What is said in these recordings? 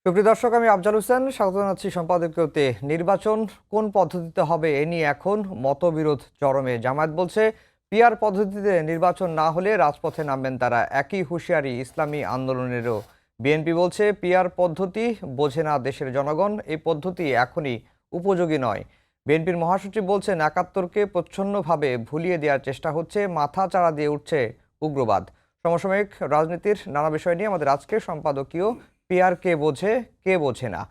সুপ্রিয় দর্শক, আমি আফজাল হোসেন স্বাগত জানাচ্ছি সম্পাদকীয়তে। নির্বাচন কোন পদ্ধতিতে হবে এ নিয়ে এখন মতবিরোধ চরমে। জামায়াত বলছে পিআর পদ্ধতিতে নির্বাচন না হলে রাজপথে নামবেন তারা। একই হুঁশিয়ারি ইসলামী আন্দোলনেরও। বিএনপি বলছে পিআর পদ্ধতি বোঝে না দেশের জনগণ, এই পদ্ধতি এখনই উপযোগী নয়। বিএনপির মহাসচিব বলছেন ৭১কে প্রচ্ছন্নভাবে ভুলিয়ে দেওয়ার চেষ্টা হচ্ছে, মাথা চাড়া দিয়ে উঠছে উগ্রবাদ। সমসাময়িক রাজনীতির নানা বিষয় নিয়ে আমাদের আজকের সম্পাদকীয় পিআর কে বোঝে কে বোঝে না।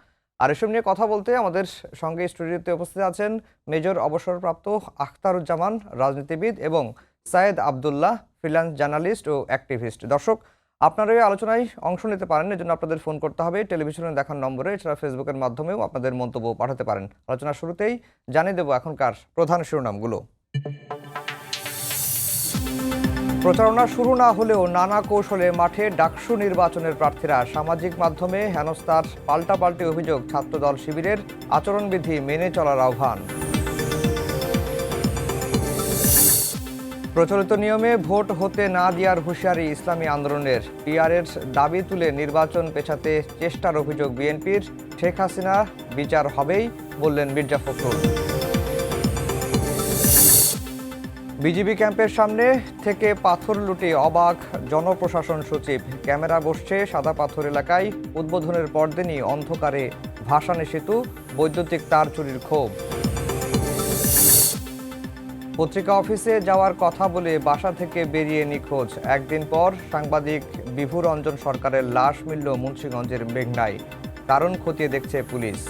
আর এসব নিয়ে কথা বলতে আমাদের সঙ্গে স্টুডিওতে উপস্থিত আছেন মেজর অবসরপ্রাপ্ত আখতারুজ্জামান, রাজনীতিবিদ, এবং সায়েদ আবদুল্লাহ, ফ্রিল্যান্স জার্নালিস্ট ও অ্যাক্টিভিস্ট। দর্শক, আপনারা এই আলোচনায় অংশ নিতে পারেন, এজন্য আপনাদের ফোন করতে হবে টেলিভিশনে দেখার নম্বরে। এছাড়া ফেসবুকের মাধ্যমেও আপনাদের মন্তব্য পাঠাতে পারেন। আলোচনার শুরুতেই জানিয়ে দেব এখনকার প্রধান শিরোনামগুলো। প্রচারণা শুরু না হলেও নানা কৌশলে মাঠে ডাকসু নির্বাচনের প্রার্থীরা। সামাজিক মাধ্যমে হেনস্থার পাল্টাপাল্টি অভিযোগ, ছাত্রদল শিবিরের আচরণবিধি মেনে চলার আহ্বান। প্রচলিত নিয়মে ভোট হতে না দেওয়ার হুঁশিয়ারি ইসলামী আন্দোলনের। পিআরের দাবি তুলে নির্বাচন পেছাতে চেষ্টার অভিযোগ বিএনপির। শেখ হাসিনা বিচার হবেই বললেন মির্জা ফখরুল। বিজিবি ক্যাম্পের সামনে থেকে পাথর লুটে অবাক জনপ্রশাসন সচিব। ক্যামেরা বসছে সাদা পাথর এলাকায়, উদ্বোধনের পরদিনই অন্ধকারে ভাসানে সেতু, বৈদ্যুতিক তার চুরির ক্ষোভ। পত্রিকা অফিসে যাওয়ার কথা বলে বাসা থেকে বেরিয়ে নিখোঁজ। একদিন পর সাংবাদিক বিভু রঞ্জন সরকারের লাশ মিলল মুন্সিগঞ্জের মেঘনায়। কারণ খতিয়ে দেখছে পুলিশ।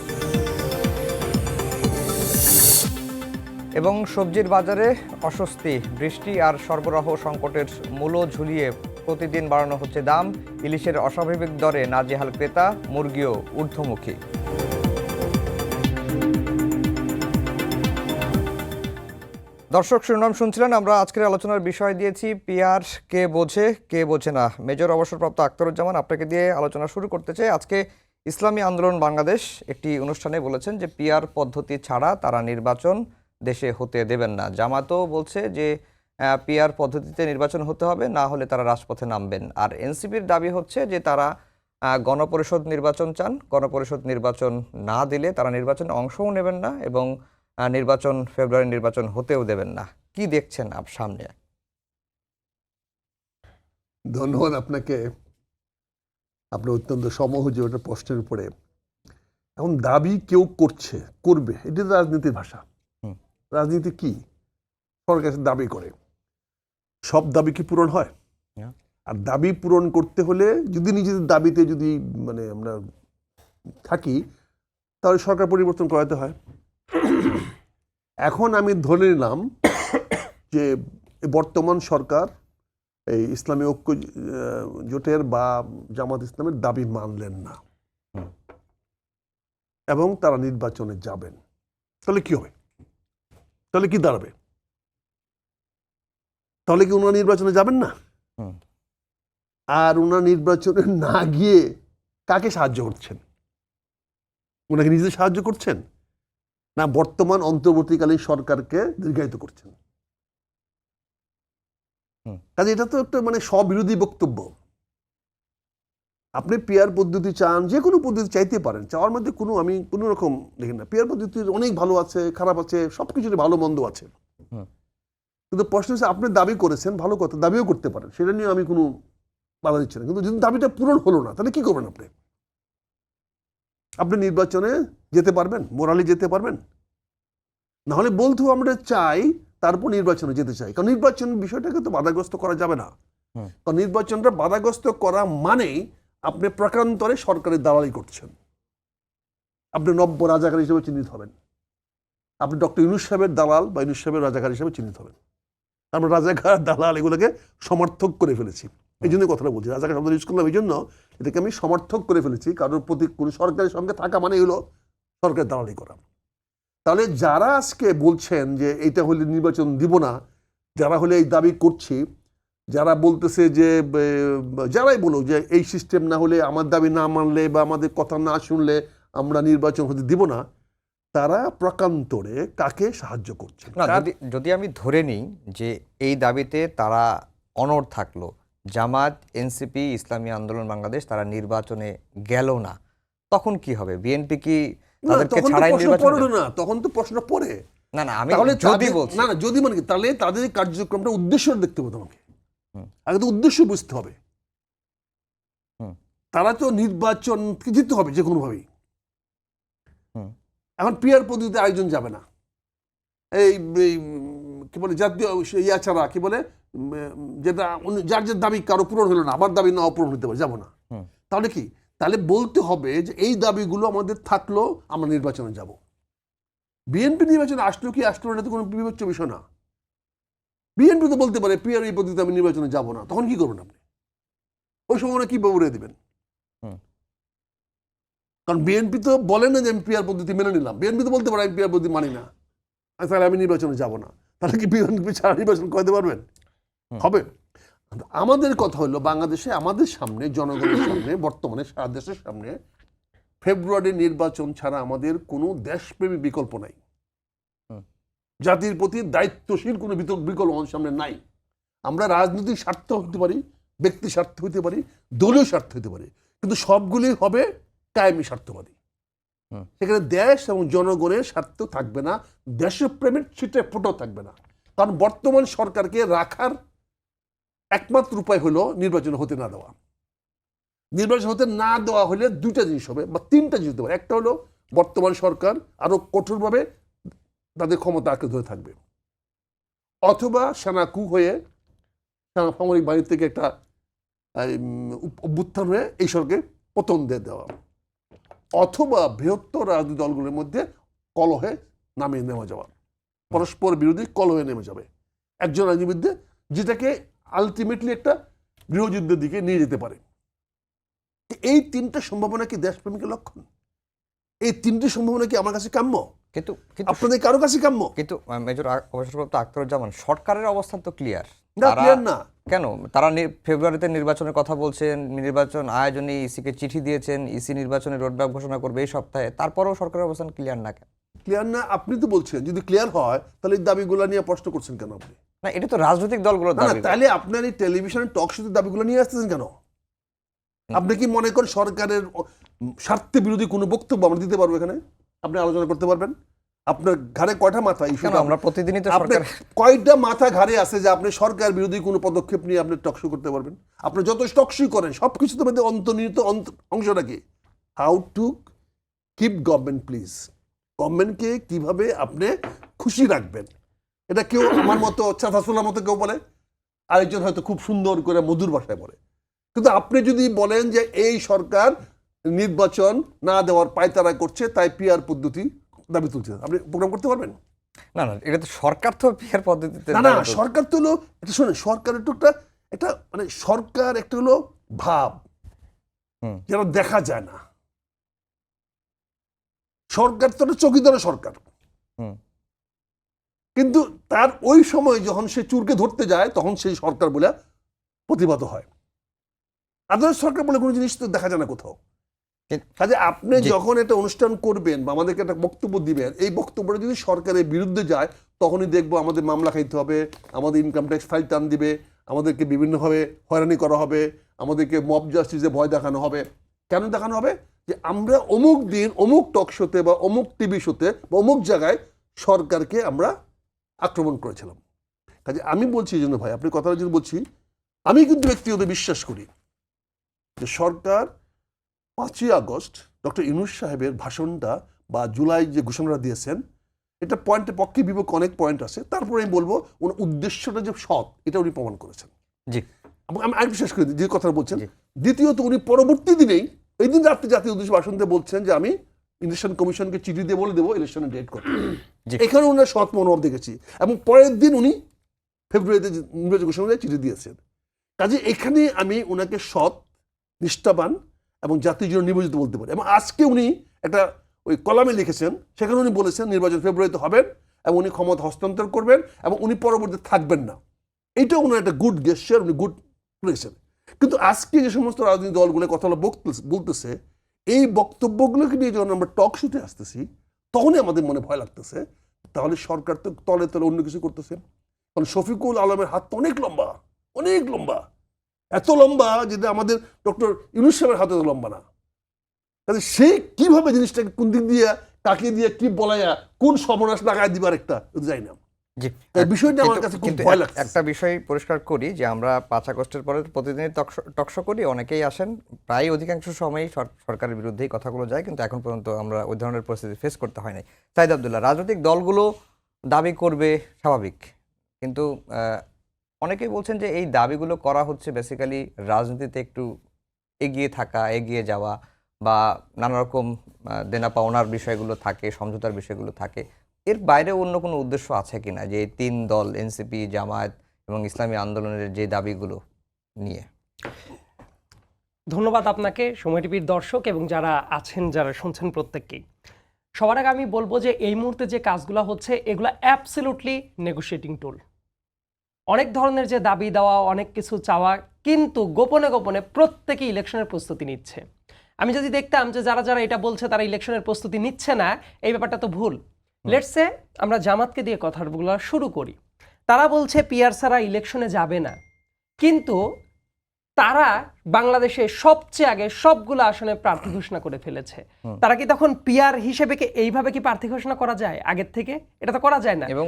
এবং সবজির বাজারে অস্বস্তি, বৃষ্টি আর সরবরাহ সংকটের মূল্য ঝুলিয়ে প্রতিদিন বাড়ানো হচ্ছে দাম। ইলিশের অস্বাভাবিক দরে নাজেহাল ক্রেতা, মুরগিও ঊর্ধ্বমুখী। দর্শক, শিরোনাম শুনছিলেন। আমরা আজকের আলোচনার বিষয় দিয়েছি পিআর কে বোঝে কে বোঝে না। মেজর অবসরপ্রাপ্ত আখতারুজ্জামান, আপনাকে দিয়ে আলোচনা শুরু করতে চাই। আজকে ইসলামী আন্দোলন বাংলাদেশ একটি অনুষ্ঠানে বলেছেন যে পিআর পদ্ধতি ছাড়া তারা নির্বাচন দেশে হতে দেবেন না। জামাতও বলছে যে পিআর পদ্ধতিতে নির্বাচন হতে হবে, না হলে তারা রাজপথে নামবেন। আর এনসিপির দাবি হচ্ছে যে তারা গণপরিষদ নির্বাচন চান, গণপরিষদ নির্বাচন না দিলে তারা নির্বাচনে অংশও নেবেন না, এবং ফেব্রুয়ারি নির্বাচন হতেও দেবেন না। কি দেখছেন সামনে? ধন্যবাদ আপনাকে, আপনার অত্যন্ত সমহুজ ওটা প্রশ্নের উপরে। এখন দাবি কেউ করবে, এটা তো রাজনীতির ভাষা। রাজনীতি কি? সরকার দাবি করে, সব দাবি কি পূরণ হয়? আর দাবি পূরণ করতে হলে যদি নিজেদের দাবিতে যদি আমরা থাকি, তাহলে সরকার পরিবর্তন করাতে হয়। এখন আমি ধরে নিলাম যে বর্তমান সরকার এই ইসলামী ঐক্য জোটের বা জামাত ইসলামের দাবি মানলেন না এবং তারা নির্বাচনে যাবেন, তাহলে কি হবে? তাহলে কি দাঁড়াবে? তাহলে কি ওনারা নির্বাচনে যাবেন না? আর ওনারা নির্বাচনে না গিয়ে কাকে সাহায্য করছেন? ওনাকে নিজে সাহায্য করছেন, না বর্তমান অন্তর্বর্তীকালীন সরকারকে দীর্ঘায়িত করছেন? কাজে এটা তো একটা স্ববিরোধী বক্তব্য। আপনি পিআর পদ্ধতি চান, যে কোনো পদ্ধতি চাইতে পারেন, চাওয়ার মধ্যে আমি কোনো রকম দেখি না। পিআর পদ্ধতির অনেক ভালো আছে, খারাপ আছে, সবকিছুর ভালো মন্দ আছে। কিন্তু প্রশ্ন হচ্ছে আপনি দাবি করেছেন, ভালো কথা, দাবিও করতে পারেন, সেটা নিয়ে আমি কোনো বাধা দিচ্ছি না। কিন্তু যদি দাবিটা পূরণ হলো না, তাহলে কি করবেন? আপনি নির্বাচনে যেতে পারবেন, মোরালি যেতে পারবেন? নাহলে বলতে আমরা চাই, তারপর নির্বাচনে যেতে চাই। কারণ নির্বাচন বিষয়টাকে তো বাধাগ্রস্ত করা যাবে না। কারণ নির্বাচনটা বাধাগ্রস্ত করা মানেই আপনি প্রকারান্তরে সরকারের দালালি করছেন। আপনি নব্য রাজাকার হিসেবে চিহ্নিত হবেন, আপনি ডক্টর ইউনূস সাহেবের দালাল বা ইউনূস সাহেবের রাজাকার হিসেবে চিহ্নিত হবেন। আমরা রাজাকার, দালাল এগুলোকে সমর্থক করে ফেলেছি। এই জন্য কথাটা বলছি, রাজাকার শব্দ ইউজ করলাম এই জন্য, এটাকে আমি সমর্থক করে ফেলেছি। কারোর প্রতি কোনো সরকারের সঙ্গে থাকা মানে হলো সরকারের দালালি করা। তাহলে যারা আজকে বলছেন যে এইটা হলে নির্বাচন দিব না, যারা হলে এই দাবি করছি, যারা বলতেছে যে যারাই বলুক যে এই সিস্টেম না হলে, আমার দাবি না মানলে বা আমাদের কথা না শুনলে আমরা নির্বাচন হতে দিব না, তারা প্রকান্তরে কাকে সাহায্য করছে? যদি আমি ধরে নিই যে এই দাবিতে তারা অনড় থাকলো, জামাত, এনসিপি, ইসলামী আন্দোলন বাংলাদেশ তারা নির্বাচনে গেল না, তখন কি হবে? বিএনপি কি না, তাদেরকে তখন তো ছাড়াই প্রশ্ন নির্বাচন পড়ে দেবে? না, তখন তো প্রশ্ন পড়ে। না না, আমি তাহলে যদি বলছি। না না, যদি মানে কি, তাহলে তাদের এই কার্যক্রমটা উদ্দেশ্য দেখতে হবে তোমাকে। হুম। আগে তো উদ্দেশ্য বুঝতে হবে। হুম। তারা তো নির্বাচন জিততে হবে যে কোনো ভাবেই। হুম। এখন পিয়ার পদ্ধতিতে আয়োজন যাবে না। এই এই, কি বলে, জাতীয় ইয়া ছাড়া, কি বলে, যেটা যার যার দাবি কারো পূরণ হলো না, আবার দাবি না অপূরণ হতে পারে, যাবো না। হুম। তাহলে কি, তাহলে বলতে হবে যে এই দাবিগুলো আমাদের থাকলো, আমরা নির্বাচনে যাব। বিএনপি নির্বাচনে আসলো কি আসলো না, এটা তো কোনো বিবেচ্য বিষয় না। বিএনপি তো বলতে পারে পিয়ার এই পদ্ধতিতে আমি নির্বাচনে যাব না, তখন কি করবেন আপনি? ওই সময় কি বলে দিবেন? হুম। কারণ বিএনপি তো বলে না যে আমি পিয়ার পদ্ধতি মেনে নিলাম। বিএনপি তো বলতে পারে আমি পিয়ার পদ্ধতি মানি না, তাহলে আমি নির্বাচনে যাব না। তাহলে কি বিএনপি ছাড়া নির্বাচন করতে পারবেন? হবে? আমাদের কথা হলো, বাংলাদেশে আমাদের সামনে, জনগণের সামনে, বর্তমানে সারা দেশের সামনে ফেব্রুয়ারি নির্বাচন ছাড়া আমাদের কোনো দেশপ্রেমী বিকল্প নাই। জাতির প্রতি দায়িত্বশীল কোনো বিকল্প আমাদের সামনে নাই। আমরা রাজনৈতিক স্বার্থ হতে পারি, ব্যক্তি স্বার্থ হতে পারি, দলীয় স্বার্থ হতে পারি, কিন্তু সবগুলি হবে কায়েমি স্বার্থবাদী। সেখানে দেশ এবং জনগণের স্বার্থ থাকবে না, দেশপ্রেমের ছিটে ফোটাও থাকবে না। কারণ বর্তমান সরকারকে রাখার একমাত্র উপায় হলো নির্বাচন হতে না দেওয়া। নির্বাচন হতে না দেওয়া হলে দুইটা জিনিস হবে, বা তিনটা জিনিস হতে পারে। একটা হলো বর্তমান সরকার আরো কঠোরভাবে তাদের ক্ষমতা আঁকড়ে ধরে থাকবে, অথবা সেনা কু হয়ে সামরিক বাহিনী থেকে একটা অভ্যুত্থান হয়ে এই সরকারকে পতন দিয়ে দেওয়া, অথবা বৃহত্তর রাজনৈতিক দলগুলোর মধ্যে কলহে নামিয়ে নেওয়া যাওয়া, পরস্পর বিরোধী কলহে নেমে যাবে একজন আরেকজনের বিরুদ্ধে, যেটাকে আলটিমেটলি একটা গৃহযুদ্ধের দিকে নিয়ে যেতে পারে। এই তিনটা সম্ভাবনা কি দেশপ্রেমিকের লক্ষণ? এই তিনটি সম্ভাবনা কি আমার কাছে কাম্য? কিন্তু আপনাদের কারো কাছে কাম্য? কিন্তু মেজর অবসরপ্রাপ্ত আখতারুজ্জামান, সরকারের অবস্থান তো ক্লিয়ার। না, ক্লিয়ার না। কেন তারা ফেব্রুয়ারিতে নির্বাচনের কথা বলছেন, নির্বাচন আয়োজনে ইসিকে চিঠি দিয়েছেন, ইসি নির্বাচনের রোডম্যাপ ঘোষণা করবে এই সপ্তাহে, তারপরেও সরকারের অবস্থান ক্লিয়ার না কেন? ক্লিয়ার না? আপনি তো বলছেন যদি ক্লিয়ার হয় তাহলে এই দাবিগুলো নিয়ে প্রশ্ন করছেন কেন আপনি? না, এটা তো রাজনৈতিক দলগুলোর না না, দাবি। তাহলে আপনার এই টেলিভিশনের টক শোতে দাবিগুলো নিয়ে আসতেছেন কেন? আপনি কি মনে করেন সরকারের স্বার্থে বিরোধী কোনো বক্তব্য আমরা দিতে পারবো এখানে? আপনি আলোচনা করতে পারবেন? আপনার ঘাড়ে কয়টা মাথা? কেন আমরা প্রতিদিনই তো আপনার সরকার। কয়টা মাথা ঘাড়ে আছে যে আপনি সরকার বিরোধী কোনো পদক্ষেপ নিয়ে আপনি টকশো করতে পারবেন? আপনি যত টকশো করেন সবকিছুতে মধ্যে অন্তর্নিহিত অংশটা কি? How to keep government please. গভর্নমেন্টকে কিভাবে আপনি খুশি রাখবেন, এটা কেউ আমার মতো চাচাচোলার মতো কেউ বলে, আরেকজন হয়তো খুব সুন্দর করে মধুর ভাষায় বলে। কিন্তু আপনি যদি বলেন যে এই সরকার নির্বাচন না দেওয়ার পায়তারা করছে, তাই পিআর পদ্ধতি দাবি তুলছে, আপনি প্রোগ্রাম করতে পারবেন? না না, এটা তো সরকার তো পিয়ার পদ্ধতিতে না না, সরকার তো হলো, এটা শোনেন, সরকার একটু একটা মানে সরকার একটা হলো ভাব, যেটা দেখা যায় না। সরকার তো একটা চকিদার সরকার, কিন্তু তার ওই সময় যখন সে চুরকে ধরতে যায় তখন সেই সরকার বলে প্রতিবাদ হয়। আদালত সরকার বলে কোনো জিনিস তো দেখা যায় না কোথাও। কাজে আপনি যখন একটা অনুষ্ঠান করবেন বা আমাদেরকে একটা বক্তব্য দিবেন, এই বক্তব্যটা যদি সরকারের বিরুদ্ধে যায় তখনই দেখবো আমাদের মামলা খাইতে হবে, আমাদের ইনকাম ট্যাক্স ফাইল টান দিবে, আমাদেরকে বিভিন্নভাবে হয়রানি করা হবে, আমাদেরকে মব জাস্টিসে ভয় দেখানো হবে। কেন দেখানো হবে? যে আমরা অমুক দিন অমুক টক শোতে বা অমুক টিভি শোতে বা অমুক জায়গায় সরকারকে আমরা আক্রমণ করেছিলাম। কাজে আমি বলছি এই জন্য ভাই, আপনি কথাটা যদি বলছি, আমি কিন্তু ব্যক্তিগত বিশ্বাস করি যে সরকার 5ই আগস্ট ডক্টর ইউনূস সাহেবের ভাষণটা বা জুলাই যে ঘোষণাটা দিয়েছেন, এটা পয়েন্টের পক্ষে বিপক্ষে অনেক পয়েন্ট আছে, তারপরে আমি বলবো ওনার উদ্দেশ্যটা যে সৎ এটা উনি প্রমাণ করেছেন। জি, আমি আর বিশেষ করে যে কথা বলছেন। দ্বিতীয়ত, উনি পরবর্তী দিনেই এই দিন রাত্রে জাতীয় উদ্দেশ্যে ভাষণ দিয়ে বলছেন যে আমি ইলেকশন কমিশনকে চিঠি দিয়ে বলে দেবো ইলেকশনের ডেট করতে। এখানে ওনার সৎ মনোভাব দেখেছি, এবং পরের দিন উনি ফেব্রুয়ারিতে নির্বাচন ঘোষণা দিয়ে চিঠি দিয়েছেন। কাজে এখানে আমি ওনাকে সৎ, নিষ্ঠাবান এবং জাতির জন্য নিবেদিত বলতে পারি। এবং আজকে উনি একটা ওই কলামে লিখেছেন, সেখানে উনি বলেছেন নির্বাচন ফেব্রুয়ারিতে হবেন এবং উনি ক্ষমতা হস্তান্তর করবেন এবং উনি পরবর্তীতে থাকবেন না। এইটা ওনার একটা গুড গেস্টার, উনি গুড করেছেন। কিন্তু আজকে যে সমস্ত রাজনৈতিক দলগুলো কথা বলতেছে, এই বক্তব্যগুলোকে নিয়ে যখন আমরা টক শোতে আসতেছি তখনই আমাদের মনে ভয় লাগতেছে, তাহলে সরকার তো তলে তলে অন্য কিছু করতেছে। কারণ শফিকুল আলমের হাত তো অনেক লম্বা, অনেক লম্বা, এত লম্বা যেটা আমাদের ডক্টর ইউনূস সাহেবের হাতে লম্বা না। কাজে সে কিভাবে জিনিসটাকে কোন দিক দিয়ে কাকে দিয়ে কি বলায়া কোন সর্বনাশ লাগাই দিবার একটা যাই না। জি, এই বিষয়টা আমার কাছে খুব কিন্তু ভয় লাগছে। একটা বিষয় পরিষ্কার করি যে আমরা 5 আগস্টের পরে প্রতিদিনই টকশো করি, অনেকেই আসেন, প্রায় অধিকাংশ সময়ই সরকারের বিরুদ্ধেই কথাগুলো যায়, কিন্তু এখন পর্যন্ত আমরা ওই ধরনের পরিস্থিতি ফেস করতে হয় নাই। সাইদ আব্দুল্লাহ, রাজনৈতিক দলগুলো দাবি করবে স্বাভাবিক, কিন্তু অনেকেই বলছেন যে এই দাবিগুলো করা হচ্ছে বেসিক্যালি রাজনীতিতে একটু এগিয়ে থাকা, এগিয়ে যাওয়া, বা নানা রকম দেনা পাওনার বিষয়গুলো থাকে, সমঝোতার বিষয়গুলো থাকে। এর বাইরে অন্য কোনো উদ্দেশ্য আছে কিনা যে এই 3 দল এনসিপি, জামায়াত এবং ইসলামী আন্দোলনের যে দাবিগুলো নিয়ে? ধন্যবাদ আপনাকে, সময় টিভির দর্শক এবং যারা আছেন, যারা শুনছেন প্রত্যেককেই। সবার আগে আমি বলবো যে এই মুহূর্তে যে কাজগুলো হচ্ছে এগুলো অ্যাবসলিউটলি নেগোশিয়েটিং টুল। অনেক ধরনের যে দাবি দেওয়া, অনেক কিছু চাওয়া, কিন্তু গোপনে গোপনে প্রত্যেকে ইলেকশনের প্রস্তুতি নিচ্ছে। আমি যদি দেখতাম যে যারা যারা এটা বলছে তারা ইলেকশনের প্রস্তুতি নিচ্ছে না, এই ব্যাপারটা তো ভুল। লেটসে আমরা জামাতকে দিয়ে কথাগুলো শুরু করি। তারা বলছে পিআর ছাড়া ইলেকশনে যাবে না, কিন্তু তারা বাংলাদেশে সবচেয়ে আগে সবগুলো আসনে প্রার্থী ঘোষণা করে ফেলেছে। তারা কি তখন পিআর হিসেবে কি এইভাবে কি প্রার্থী ঘোষণা করা যায় আগের থেকে? এটা তো করা যায় না। এবং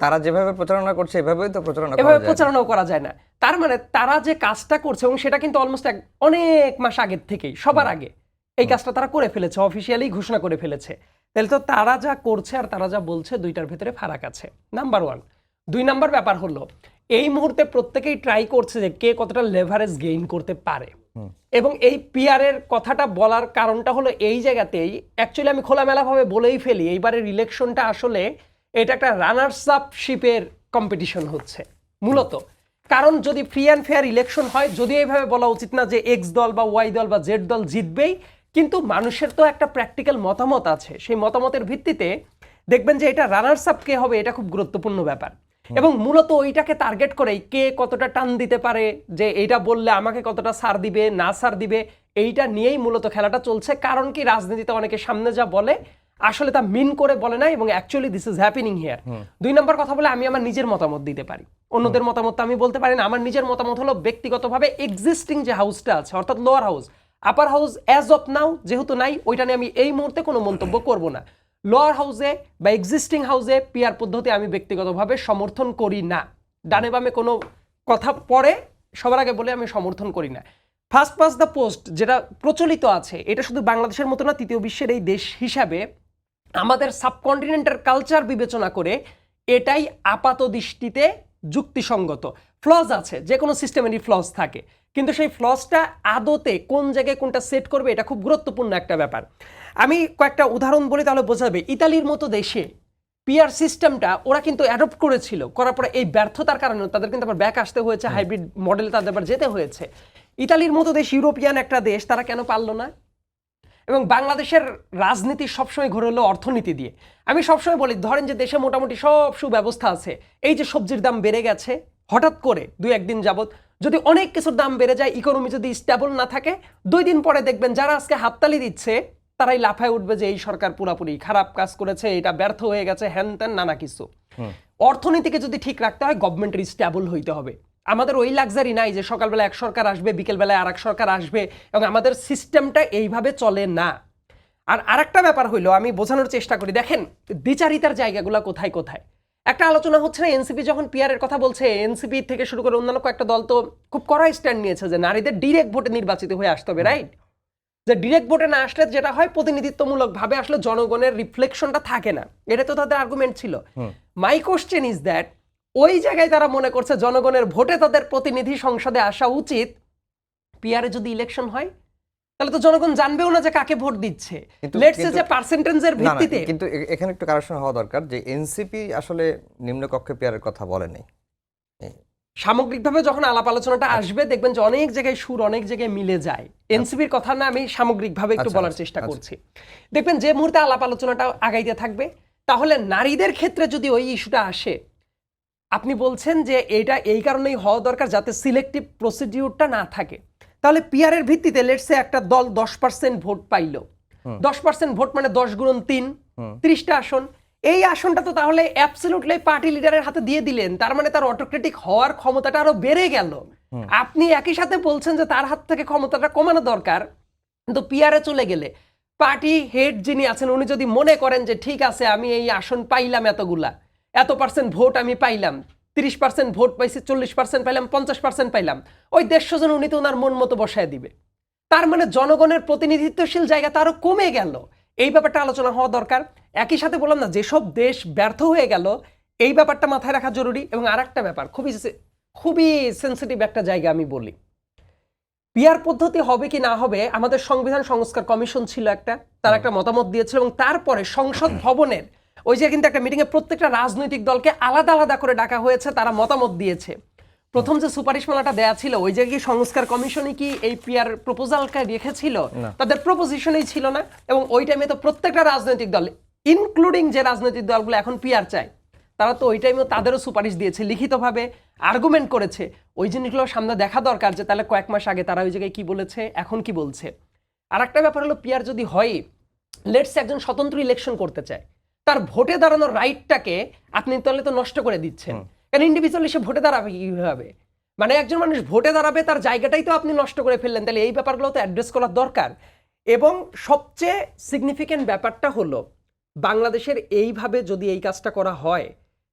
তারা যেভাবে প্রচারণা করছে এভাবেই তো প্রচারণা করা এভাবে যায়। প্রচারণাও করা যায় না। তার মানে তারা যে কাজটা করছে, এবং সেটা কিন্তু অলমোস্ট অনেক মাস আগের থেকেই, সবার আগে এই কাজটা তারা করে ফেলেছে, অফিসিয়ালি ঘোষণা করে ফেলেছে। তাহলে তো তারা যা করছে আর তারা যা বলছে দুইটার ভেতরে ফারাক আছে, নাম্বার 1। 2 নাম্বার ব্যাপার হলো, এই মুহূর্তে প্রত্যেকেই ট্রাই করছে যে কে কতটা লেভারেজ গেইন করতে পারে। এবং এই পিআর এর কথাটা বলার কারণটা হলো এই জায়গাতেই, অ্যাকচুয়ালি আমি খোলামেলাভাবে বলেই ফেলি, এইবারের ইলেকশনটা আসলে এটা একটা রানার্স আপ শিপের কম্পিটিশন হচ্ছে মূলত। কারণ যদি ফ্রি অ্যান্ড ফেয়ার ইলেকশন হয়, যদি এইভাবে বলা উচিত না যে এক্স দল বা ওয়াই দল বা জেড দল জিতবেই, কিন্তু মানুষের তো একটা প্র্যাকটিক্যাল মতামত আছে, সেই মতামতের ভিত্তিতে দেখবেন যে এটা রানার্স আপ কে হবে, এটা খুব গুরুত্বপূর্ণ ব্যাপার। এবং মূলত ওইটাকে টার্গেট করেই কে কতটা টান দিতে পারে, যে এইটা বললে আমাকে কতটা ছাড় দিবে না ছাড় দিবে, এইটা নিয়েই মূলত খেলাটা চলছে। কারণ কি, রাজনীতিতে অনেকে সামনে যা বলে আসলে তা মিন করে বলে না, এবং actually this is happening here. 2 নম্বর কথা বলে আমি আমার নিজের মতামত দিতে পারি, অন্যদের মতামত আমি বলতে পারি না। আমার নিজের মতামত হলো ব্যক্তিগতভাবে এক্সিস্টিং যে হাউসটা আছে, অর্থাৎ lower house, upper house as of now যেহেতু নাই, ওইটা নিয়ে আমি এই মুহূর্তে কোনো মন্তব্য করব না। লোয়ার হাউসে বা এক্সিস্টিং হাউসে পিআর পদ্ধতি আমি ব্যক্তিগতভাবে সমর্থন করি না। ডানে বামে কোনো কথা পড়ে সবার আগে বলে আমি সমর্থন করি না। ফার্স্ট পাস দ্য পোস্ট যেটা প্রচলিত আছে, এটা শুধু বাংলাদেশের মতো না, তৃতীয় বিশ্বের এই দেশ হিসাবে আমাদের সাবকন্টিনেন্টের কালচার বিবেচনা করে এটাই আপাত দৃষ্টিতে যুক্তিসঙ্গত। ফ্লজ আছে, যে কোনো সিস্টেমেরই ফ্লজ থাকে, কিন্তু সেই ফ্লজটা আদতে কোন জায়গায় কোনটা সেট করবে এটা খুব গুরুত্বপূর্ণ একটা ব্যাপার। আমি কয়েকটা উদাহরণ বলি, তাহলে বোঝা যাবে। ইতালির মতো দেশে পিআর সিস্টেমটা ওরা কিন্তু অ্যাডপ্ট করেছিল, করার পরে এই ব্যর্থতার কারণে তাদের কিন্তু আবার ব্যাক আসতে হয়েছে, হাইব্রিড মডেল তাদের আবার যেতে হয়েছে। ইতালির মতো দেশ, ইউরোপিয়ান একটা দেশ, তারা কেন পারলো না? এবং বাংলাদেশের রাজনীতি সবসময় ঘুরে হলো অর্থনীতি দিয়ে। আমি সবসময় বলি, ধরেন যে দেশে মোটামুটি সব সুব্যবস্থা আছে, এই যে সবজির দাম বেড়ে গেছে হঠাৎ করে 2-1 দিন যাবত, যদি অনেক কিছুর দাম বেড়ে যায়, ইকোনমি যদি স্টেবল না থাকে, 2 দিন পরে দেখবেন যারা আজকে হাততালি দিচ্ছে তারাই লাফায় উঠবে যে এই সরকার পুরাপুরি খারাপ কাজ করেছে, এটা ব্যর্থ হয়ে গেছে, হ্যান ত্যান নানা কিছু। অর্থনীতিকে যদি ঠিক রাখতে হয়, গভর্নমেন্টের স্টেবল হইতে হবে। আমাদের ওই লাক্সারি নাই যে সকালবেলা এক সরকার আসবে, বিকেলবেলায় আর এক সরকার আসবে, এবং আমাদের সিস্টেমটা এইভাবে চলে না। আর আরেকটা ব্যাপার হইলো, আমি বোঝানোর চেষ্টা করি, দেখেন বিচারিতার জায়গাগুলো কোথায় কোথায়। একটা আলোচনা হচ্ছে না, এনসিপি যখন পিআর এর কথা বলছে, এনসিপি থেকে শুরু করে অন্যান্য কয়েকটা দল তো খুব কড়া স্ট্যান্ড নিয়েছে যে নারীদের ডিরেক্ট ভোটে নির্বাচিত হয়ে আসতে হবে, রাইট? যে ডিরেক্ট ভোটে না আসলে যেটা হয়, প্রতিনিধিত্বমূলক ভাবে আসলে জনগণের রিফ্লেকশনটা থাকে না, এটা তো তাদের আর্গুমেন্ট ছিল। মাই কোশ্চেন ইজ দ্যাট, ওই জায়গায় তারা মনে করছে জনগণের ভোটে তাদের প্রতিনিধি সংসদে আসা উচিত। পিআরে যদি ইলেকশন হয় তাহলে তো জনগণ জানবেও না যে কাকে ভোট দিচ্ছে, লেটস সে যে পার্সেন্টেজের ভিত্তিতে। কিন্তু এখানে একটু কারেকশন হওয়া দরকার যে এনসিপি আসলে নিম্নকক্ষে পিআরের কথা বলেনি। সামগ্রিকভাবে যখন আলাপ আলোচনাটা আসবে, দেখবেন যে অনেক জায়গায় সুর অনেক জায়গায় মিলে যায়। এনসিপির কথা না, আমি সামগ্রিকভাবে একটু বলার চেষ্টা করছি। দেখবেন যে মুহূর্তে আলাপ আলোচনাটা আগাইতে থাকবে, তাহলে নারীদের ক্ষেত্রে যদি ওই ইস্যুটা আসে, আপনি বলছেন যে এইটা এই কারণেই হওয়া দরকার যাতে সিলেক্টিভ প্রসিডিউরটা না থাকে। তাহলে পিআর এর ভিত্তিতে লেটস সে একটা দল 10% ভোট পাইল, 10% ভোট মানে 10 গুণন 3, 30টা আসন। এই আসনটা তো তাহলে অ্যাবসলিউটলি পার্টি লিডারের হাতে দিয়ে দিলেন, তার মানে তার অটোক্রেটিক হওয়ার ক্ষমতাটা আরো বেড়ে গেল। আপনি একই সাথে বলছেন যে তার হাত থেকে ক্ষমতাটা কমানো দরকার, কিন্তু পিআরে চলে গেলে পার্টি হেড যিনি আছেন উনি যদি মনে করেন যে ঠিক আছে আমি এই আসন পাইলাম এতগুলা, এত পার্সেন্ট ভোট আমি পাইলাম, 30% ভোট পাইছি, 40% পাইলাম, 50% পাইলাম, ওই 150 জন উনি তো ওনার মন মতো বসায় দিবে। তার মানে জনগণের প্রতিনিধিত্বশীল জায়গাটা আরো কমে গেল। এই ব্যাপারটা আলোচনা হওয়া দরকার। একই সাথে বললাম না, যেসব দেশ ব্যর্থ হয়ে গেল এই ব্যাপারটা মাথায় রাখা জরুরি। এবং আরেকটা ব্যাপার, খুবই সেন্সিটিভ একটা জায়গা আমি বলি, পিআর পদ্ধতি হবে কি না হবে, আমাদের সংবিধান সংস্কার কমিশন ছিল একটা, তারা একটা মতামত দিয়েছিল এবং তারপরে সংসদ ভবনের ওই যে কিন্তু একটা মিটিংয়ে প্রত্যেকটা রাজনৈতিক দলকে আলাদা আলাদা করে ডাকা হয়েছে, তারা মতামত দিয়েছে। প্রথম যে সুপারিশমালাটা দেয়া ছিল ওই যে কি সংস্কার কমিশনই কি এই পিআর প্রপোজালকে রেখেছিল, তাদের প্রপোজিশনই ছিল না। এবং ওই টাইমে তো প্রত্যেকটা রাজনৈতিক দল ইনক্লুডিং যে রাজনৈতিক দলগুলো এখন পিআর চায় তারা তো ওই টাইমেও তাদেরও সুপারিশ দিয়েছে, লিখিতভাবে আর্গুমেন্ট করেছে। ওই জিনিসগুলো সামনে দেখা দরকার যে তাহলে কয়েক মাস আগে তারা ওই জায়গায় কি বলেছে, এখন কি বলছে। আর একটা ব্যাপার হলো, পিআর যদি হয়, লেটস একজন স্বতন্ত্র ইলেকশন করতে চায়, তার ভোটে দাঁড়ানোর রাইটটাকে আপনি তাহলে তো নষ্ট করে দিচ্ছেন। কারণ ইন্ডিভিজুয়ালি সে ভোটে দাঁড়াবে কিভাবে, মানে একজন মানুষ ভোটে দাঁড়াবে তার জায়গাটাই তো আপনি নষ্ট করে ফেললেন। তাহলে এই ব্যাপারগুলো তো অ্যাড্রেস করা দরকার। এবং সবচেয়ে সিগনিফিক্যান্ট ব্যাপারটা হলো, বাংলাদেশের এইভাবে যদি এই কাজটা করা হয়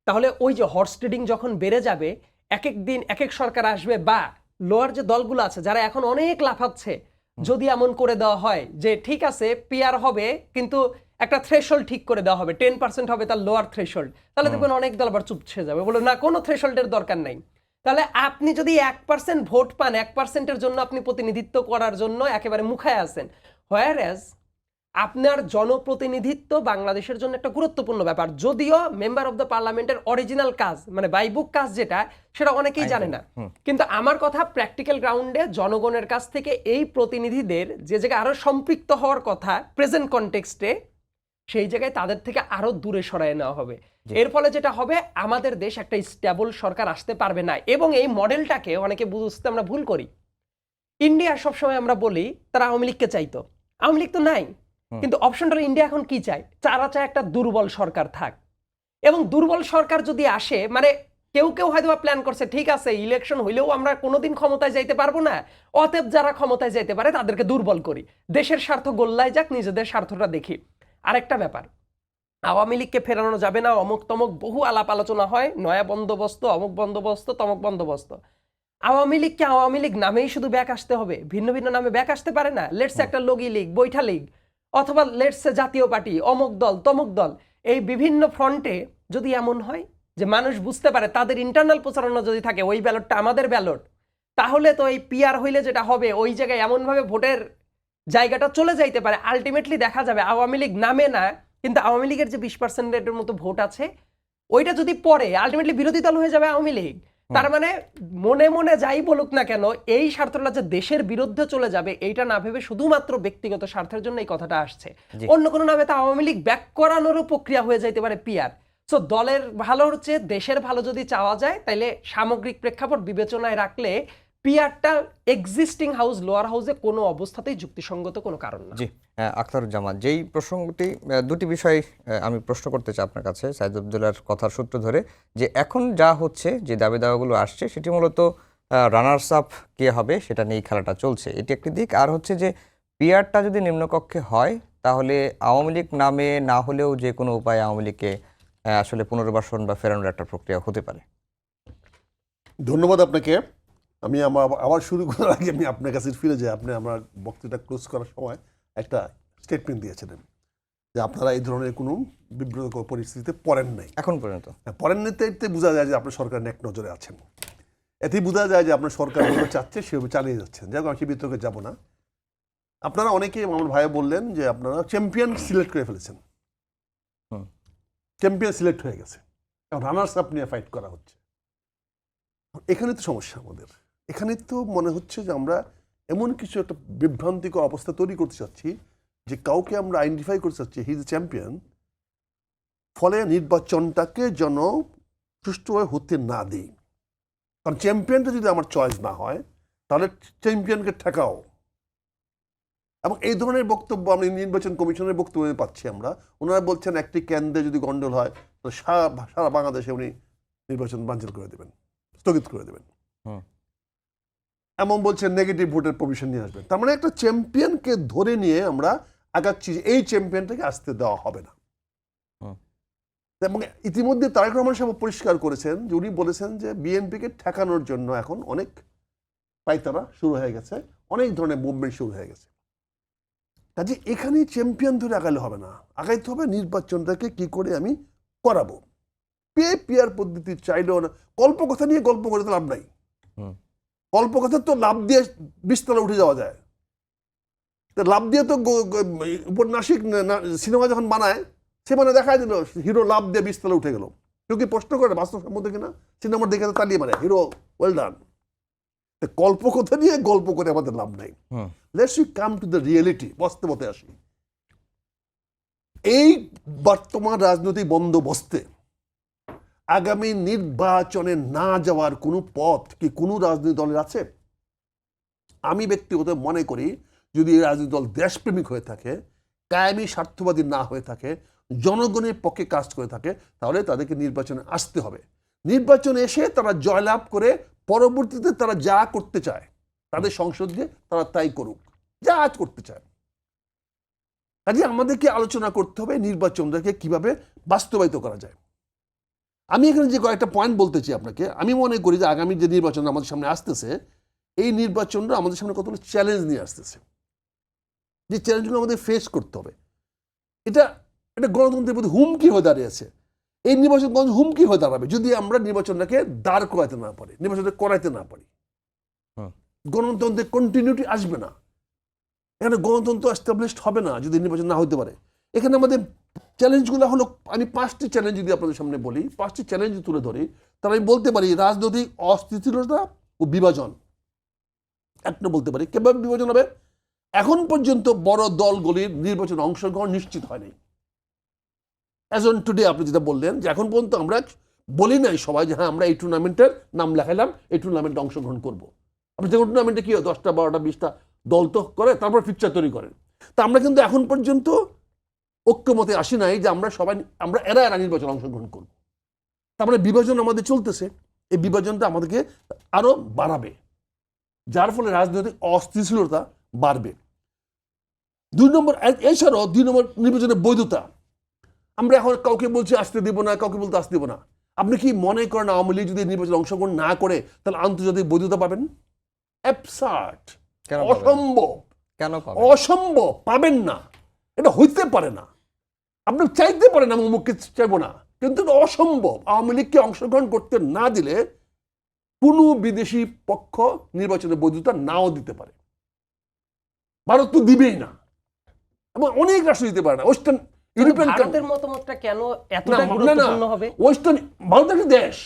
তাহলে ওই যে হর্স ট্রেডিং যখন বেড়ে যাবে, এক এক দিন এক এক সরকার আসবে, বা লোয়ার যে দলগুলো আছে যারা এখন অনেক লাফাচ্ছে, যদি এমন করে দেওয়া হয় যে ঠিক আছে পিআর হবে কিন্তু একটা থ্রেশহোল্ড ঠিক করে দেওয়া হবে, 10% হবে তার লোয়ার থ্রেশহোল্ড, তাহলে দেখবেন অনেক দল আবার চুপছে যাবে, বলে না কোনো থ্রেশহোল্ডের দরকার নাই। তাহলে আপনি যদি 1% ভোট পান, 1%-এর জন্য আপনি প্রতিনিধিত্ব করার জন্য একেবারে মুখায় আছেন। হোয়ারএজ আপনার জনপ্রতিনিধিত্ব বাংলাদেশের জন্য একটা গুরুত্বপূর্ণ ব্যাপার, যদিও মেম্বার অফ দ্য পার্লামেন্টের অরিজিনাল কাজ মানে বাইবুক কাজ যেটা, সেটা অনেকেই জানে না। কিন্তু আমার কথা, প্র্যাকটিক্যাল গ্রাউন্ডে জনগণের কাছ থেকে এই প্রতিনিধিদের যে জায়গায় আরো সম্পৃক্ত হওয়ার কথা প্রেজেন্ট কনটেক্সটে, সেই জায়গায় তাদের থেকে আরো দূরে সরায় নেওয়া হবে। এর ফলে যেটা হবে, আমাদের দেশ একটা স্টেবল সরকার আসতে পারবে না। এবং এই মডেলটাকে অনেকে বুঝতে আমরা ভুল করি। ইন্ডিয়া সবসময় আমরা বলি তারা আওয়ামী লীগকে চাইতো, আওয়ামী লীগ তো নাই, কিন্তু অপশনটা ইন্ডিয়া এখন কি চায়, তারা চায় একটা দুর্বল সরকার থাক। এবং দুর্বল সরকার যদি আসে, মানে কেউ কেউ হয়তো প্ল্যান করছে ঠিক আছে ইলেকশন হইলেও আমরা কোনোদিন ক্ষমতায় যাইতে পারবো না, অতএব যারা ক্ষমতায় যাইতে পারে তাদেরকে দুর্বল করি, দেশের স্বার্থ গোল্লায় যাক, নিজেদের স্বার্থটা দেখি। আরেকটা ব্যাপার, আওয়ামী লীগকে ফেরানো যাবে না, অমুক তমক বহু আলাপ আলোচনা হয়, নয়া বন্দোবস্ত, অমুক বন্দোবস্ত, তমক বন্দোবস্ত। আওয়ামী লীগকে আওয়ামী লীগ নামেই শুধু ব্যাক আসতে হবে, ভিন্ন ভিন্ন নামে ব্যাক আসতে পারে না। লেটস একটা লগি লীগ, বৈঠা লীগ, অথবা লেটস জাতীয় পার্টি, অমুক দল, তমুক দল, এই বিভিন্ন ফ্রন্টে যদি এমন হয় যে মানুষ বুঝতে পারে, তাদের ইন্টারনাল প্রচারণা যদি থাকে ওই ব্যালটটা আমাদের ব্যালট, তাহলে তো এই পিআর হইলে যেটা হবে, ওই জায়গায় এমনভাবে ভোটের জায়গাটা চলে যাইতে পারে, আলটিমেটলি দেখা যাবে আওয়ামী লীগ নামে না, কিন্তু আওয়ামী লীগের যে 20%-এর মতো ভোট আছে ওইটা যদি পড়ে, আলটিমেটলি বিরোধী দল হয়ে যাবে আওয়ামী লীগ। তার মানে মনে মনে যাই বলুক না কেন, এই স্বার্থটা যে দেশের বিরুদ্ধে চলে যাবে এইটা না ভেবে শুধুমাত্র ব্যক্তিগত স্বার্থের জন্য এই কথাটা আসছে। অন্য কোনো নামে তো আওয়ামী লীগ ব্যাক করানোরও প্রক্রিয়া হয়ে যাইতে পারে পিআর। সো দলের ভালো হচ্ছে, দেশের ভালো যদি চাওয়া যায়, তাইলে সামগ্রিক প্রেক্ষাপট বিবেচনায় রাখলে পিআরটা এক্সিস্টিং হাউস, লোয়ার হাউসে কোনো অবস্থাতেই যুক্তিসঙ্গত কোনো কারণ না। জি, আখতারুজ্জামান, যেই প্রসঙ্গটি, দুটি বিষয় আমি প্রশ্ন করতে চাই আপনার কাছে সাইদ আব্দুল্লাহর কথার সূত্র ধরে, যে এখন যা হচ্ছে, যে দাবি দাওয়াগুলো আসছে, সেটি মূলত রানার্স আপ কে হবে সেটা নিয়েই খেলাটা চলছে, এটি একটি দিক। আর হচ্ছে যে পিআরটা যদি নিম্নকক্ষে হয় তাহলে আওয়ামী লীগ নামে না হলেও যে কোনো উপায়ে আওয়ামী লীগকে আসলে পুনর্বাসন বা ফেরানোর একটা প্রক্রিয়া হতে পারে। ধন্যবাদ আপনাকে। আমি আবার শুরু করার আগে আমি আপনার কাছে ফিরে যাই। আপনি আমার বক্তৃতা ক্লোজ করার সময় একটা স্টেটমেন্ট দিয়েছিলেন যে আপনারা এই ধরনের কোনো বিব্রতকর পরিস্থিতিতে পড়েন নাই এখন পর্যন্ত পড়েন নিতে এতে বোঝা যায় যে আপনার সরকার এক নজরে আছেন, এতেই বোঝা যায় যে আপনার সরকার যেভাবে চাচ্ছে সেভাবে চালিয়ে যাচ্ছেন। যাই হোক, আমি সে বিতর্কে যাব না। আপনারা অনেকেই, আমার ভাই বললেন যে আপনারা চ্যাম্পিয়ন সিলেক্ট করে ফেলেছেন, চ্যাম্পিয়ন সিলেক্ট হয়ে গেছে, এখন রানার্স আপ নিয়ে ফাইট করা হচ্ছে। এখানে তো সমস্যা আমাদের, এখানে তো মনে হচ্ছে যে আমরা এমন কিছু একটা বিভ্রান্তিকর অবস্থা তৈরি করতে চাচ্ছি যে কাউকে আমরা আইডেন্টিফাই করতে চাচ্ছি হি ইজ এ চ্যাম্পিয়ন, ফলে নির্বাচনটাকে যেন সুষ্ঠুভাবে হতে না দিই। কারণ চ্যাম্পিয়নটা যদি আমার চয়েস না হয় তাহলে চ্যাম্পিয়নকে ঠেকাও। এবং এই ধরনের বক্তব্য আমরা নির্বাচন কমিশনের বক্তব্য পাচ্ছি আমরা। ওনারা বলছেন একটি কেন্দ্রে যদি গন্ডগোল হয় তাহলে সারা বাংলাদেশে উনি নির্বাচন বানচাল করে দেবেন, স্থগিত করে দেবেন। এমন বলছেন নেগেটিভ ভোটের প্রভিশন নিয়ে আসবেন। তার মানে একটা চ্যাম্পিয়নকে ধরে নিয়ে আমরা আগাচ্ছি যে এই চ্যাম্পিয়নটাকে আসতে দেওয়া হবে না। হুম। এবং ইতিমধ্যে তারেক রহমান সাহেব পরিষ্কার করেছেন যে উনি বলেছেন যে বিএনপিকে ঠেকানোর জন্য এখন অনেক পাইতারা শুরু হয়ে গেছে, অনেক ধরনের মুভমেন্ট শুরু হয়ে গেছে। কাজে এখানে চ্যাম্পিয়ন ধরে আগালে হবে না, আগাইতে হবে নির্বাচনটাকে কি করে আমি করাবো। পিয়ার পদ্ধতি চাইলেও না, কল্পকথা নিয়ে গল্প করে তো লাভ নাই। হুম। কল্পকথা তো লাভ দিয়ে বিস্তলা উঠে যাওয়া যায়, তো লাভ দিয়ে তো উপন্যাসিক সিনেমা যখন বানায় সে মানে দেখায় দিল হিরো লাভ দিয়ে বিস্তলা উঠে গেল, কেউ কি প্রশ্ন করে বাস্তব সম্মত কিনা, সিনেমার দেখে তো তালিয়ে মারে হিরো ওয়েল ডান। কল্পকথা নিয়ে গল্প করে আমাদের লাভ নাই। Let's we come to the reality, বাস্তবতে আসি। এই বর্তমান রাজনৈতিক বন্দোবস্তে আগামী নির্বাচনে না যাওয়ার কোনো পথ কি কোনো রাজনৈতিক দলের আছে? আমি ব্যক্তিগত মনে করি যদি এই রাজনৈতিক দল দেশপ্রেমিক হয়ে থাকে, কায়েমি স্বার্থবাদী না হয়ে থাকে, জনগণের পক্ষে কাজ করে থাকে, তাহলে তাদেরকে নির্বাচনে আসতে হবে। নির্বাচনে এসে তারা জয়লাভ করে পরবর্তীতে তারা যা করতে চায় তাদের সংসদ দিয়ে তারা তাই করুক, যা আজ করতে চায়। কাজে আমাদেরকে আলোচনা করতে হবে নির্বাচনটাকে কিভাবে বাস্তবায়িত করা যায়। আমি এখানে যে কয়েকটা পয়েন্ট বলতে চাই আপনাকে, আমি মনে করি যে আগামী যে নির্বাচন আমাদের সামনে আসতেছে, এই নির্বাচনটা আমাদের সামনে কতগুলো চ্যালেঞ্জ নিয়ে আসতেছে, যে চ্যালেঞ্জগুলো আমাদের ফেস করতে হবে। এটা গণতন্ত্রের প্রতি হুমকি হয়ে দাঁড়িয়েছে। এই নির্বাচন হুমকি হয়ে দাঁড়াবে যদি আমরা নির্বাচনটাকে দাঁড় করাইতে না পারি, নির্বাচনটা করাইতে না পারি। গণতন্ত্রের কন্টিনিউটি আসবে না, এখানে গণতন্ত্র এস্টাবলিশড হবে না যদি নির্বাচন না হতে পারে। এখানে আমাদের চ্যালেঞ্জগুলো হলো, আমি 5টি চ্যালেঞ্জ যদি আপনাদের সামনে বলি, 5টি চ্যালেঞ্জ তুলে ধরি, তাহলে আমি বলতে পারি রাজনৈতিক অস্থিতিশীলতা ও বিভাজন। একটা বলতে পারি কিভাবে বিভাজন হবে, এখন পর্যন্ত বড় দলগুলির নির্বাচনে অংশগ্রহণ নিশ্চিত হয়নি। অ্যাজ অন টুডে আপনি যেটা বললেন যে এখন পর্যন্ত আমরা বলি নাই সবাই যে হ্যাঁ আমরা এই টুর্নামেন্টের নাম লেখাইলাম, এই টুর্নামেন্টে অংশগ্রহণ করবো। আপনি যে টুর্নামেন্টে কি হয় 10টা 12টা 20টা দল তো করে, তারপর ফিকচার তৈরি করেন। তা আমরা কিন্তু এখন পর্যন্ত ঐক্যমতে আসি নাই যে আমরা এরা নির্বাচনে অংশগ্রহণ করব। তারপরে বিভাজন আমাদের চলতেছে, এই বিভাজনটা আমাদেরকে আরো বাড়াবে, যার ফলে রাজনৈতিক অস্থিতিশীলতা বাড়বে। 2 নম্বর, এছাড়াও 2 নম্বর নির্বাচনের বৈধতা। আমরা এখন কাউকে বলছি আসতে দিব না, কাউকে বলতে আসতে দিব না। আপনি কি মনে করেন আওয়ামী লীগ যদি নির্বাচনে অংশগ্রহণ না করে তাহলে আন্তর্জাতিক বৈধতা পাবেন? অ্যাবসার্ড, অসম্ভব। কেন অসম্ভব, পাবেন না, এটা হইতে পারে না। আপনি চাইতে পারেন আমি অমুককে চাইবো না, কিন্তু অসম্ভব। আওয়ামী লীগকে অংশগ্রহণ করতে না দিলে কোনো বিদেশি পক্ষ নির্বাচনে বৈধতা নাও দিতে পারে। ভারত তো দিবেই না, এবং অনেক রাষ্ট্র দিতে পারে না। ওয়েস্টার্ন ইউরোপিয়ান ভারতের মতামতটা কেন এতটা গুরুত্বপূর্ণ হবে? ওয়েস্টার্ন ভারত একটা দেশ,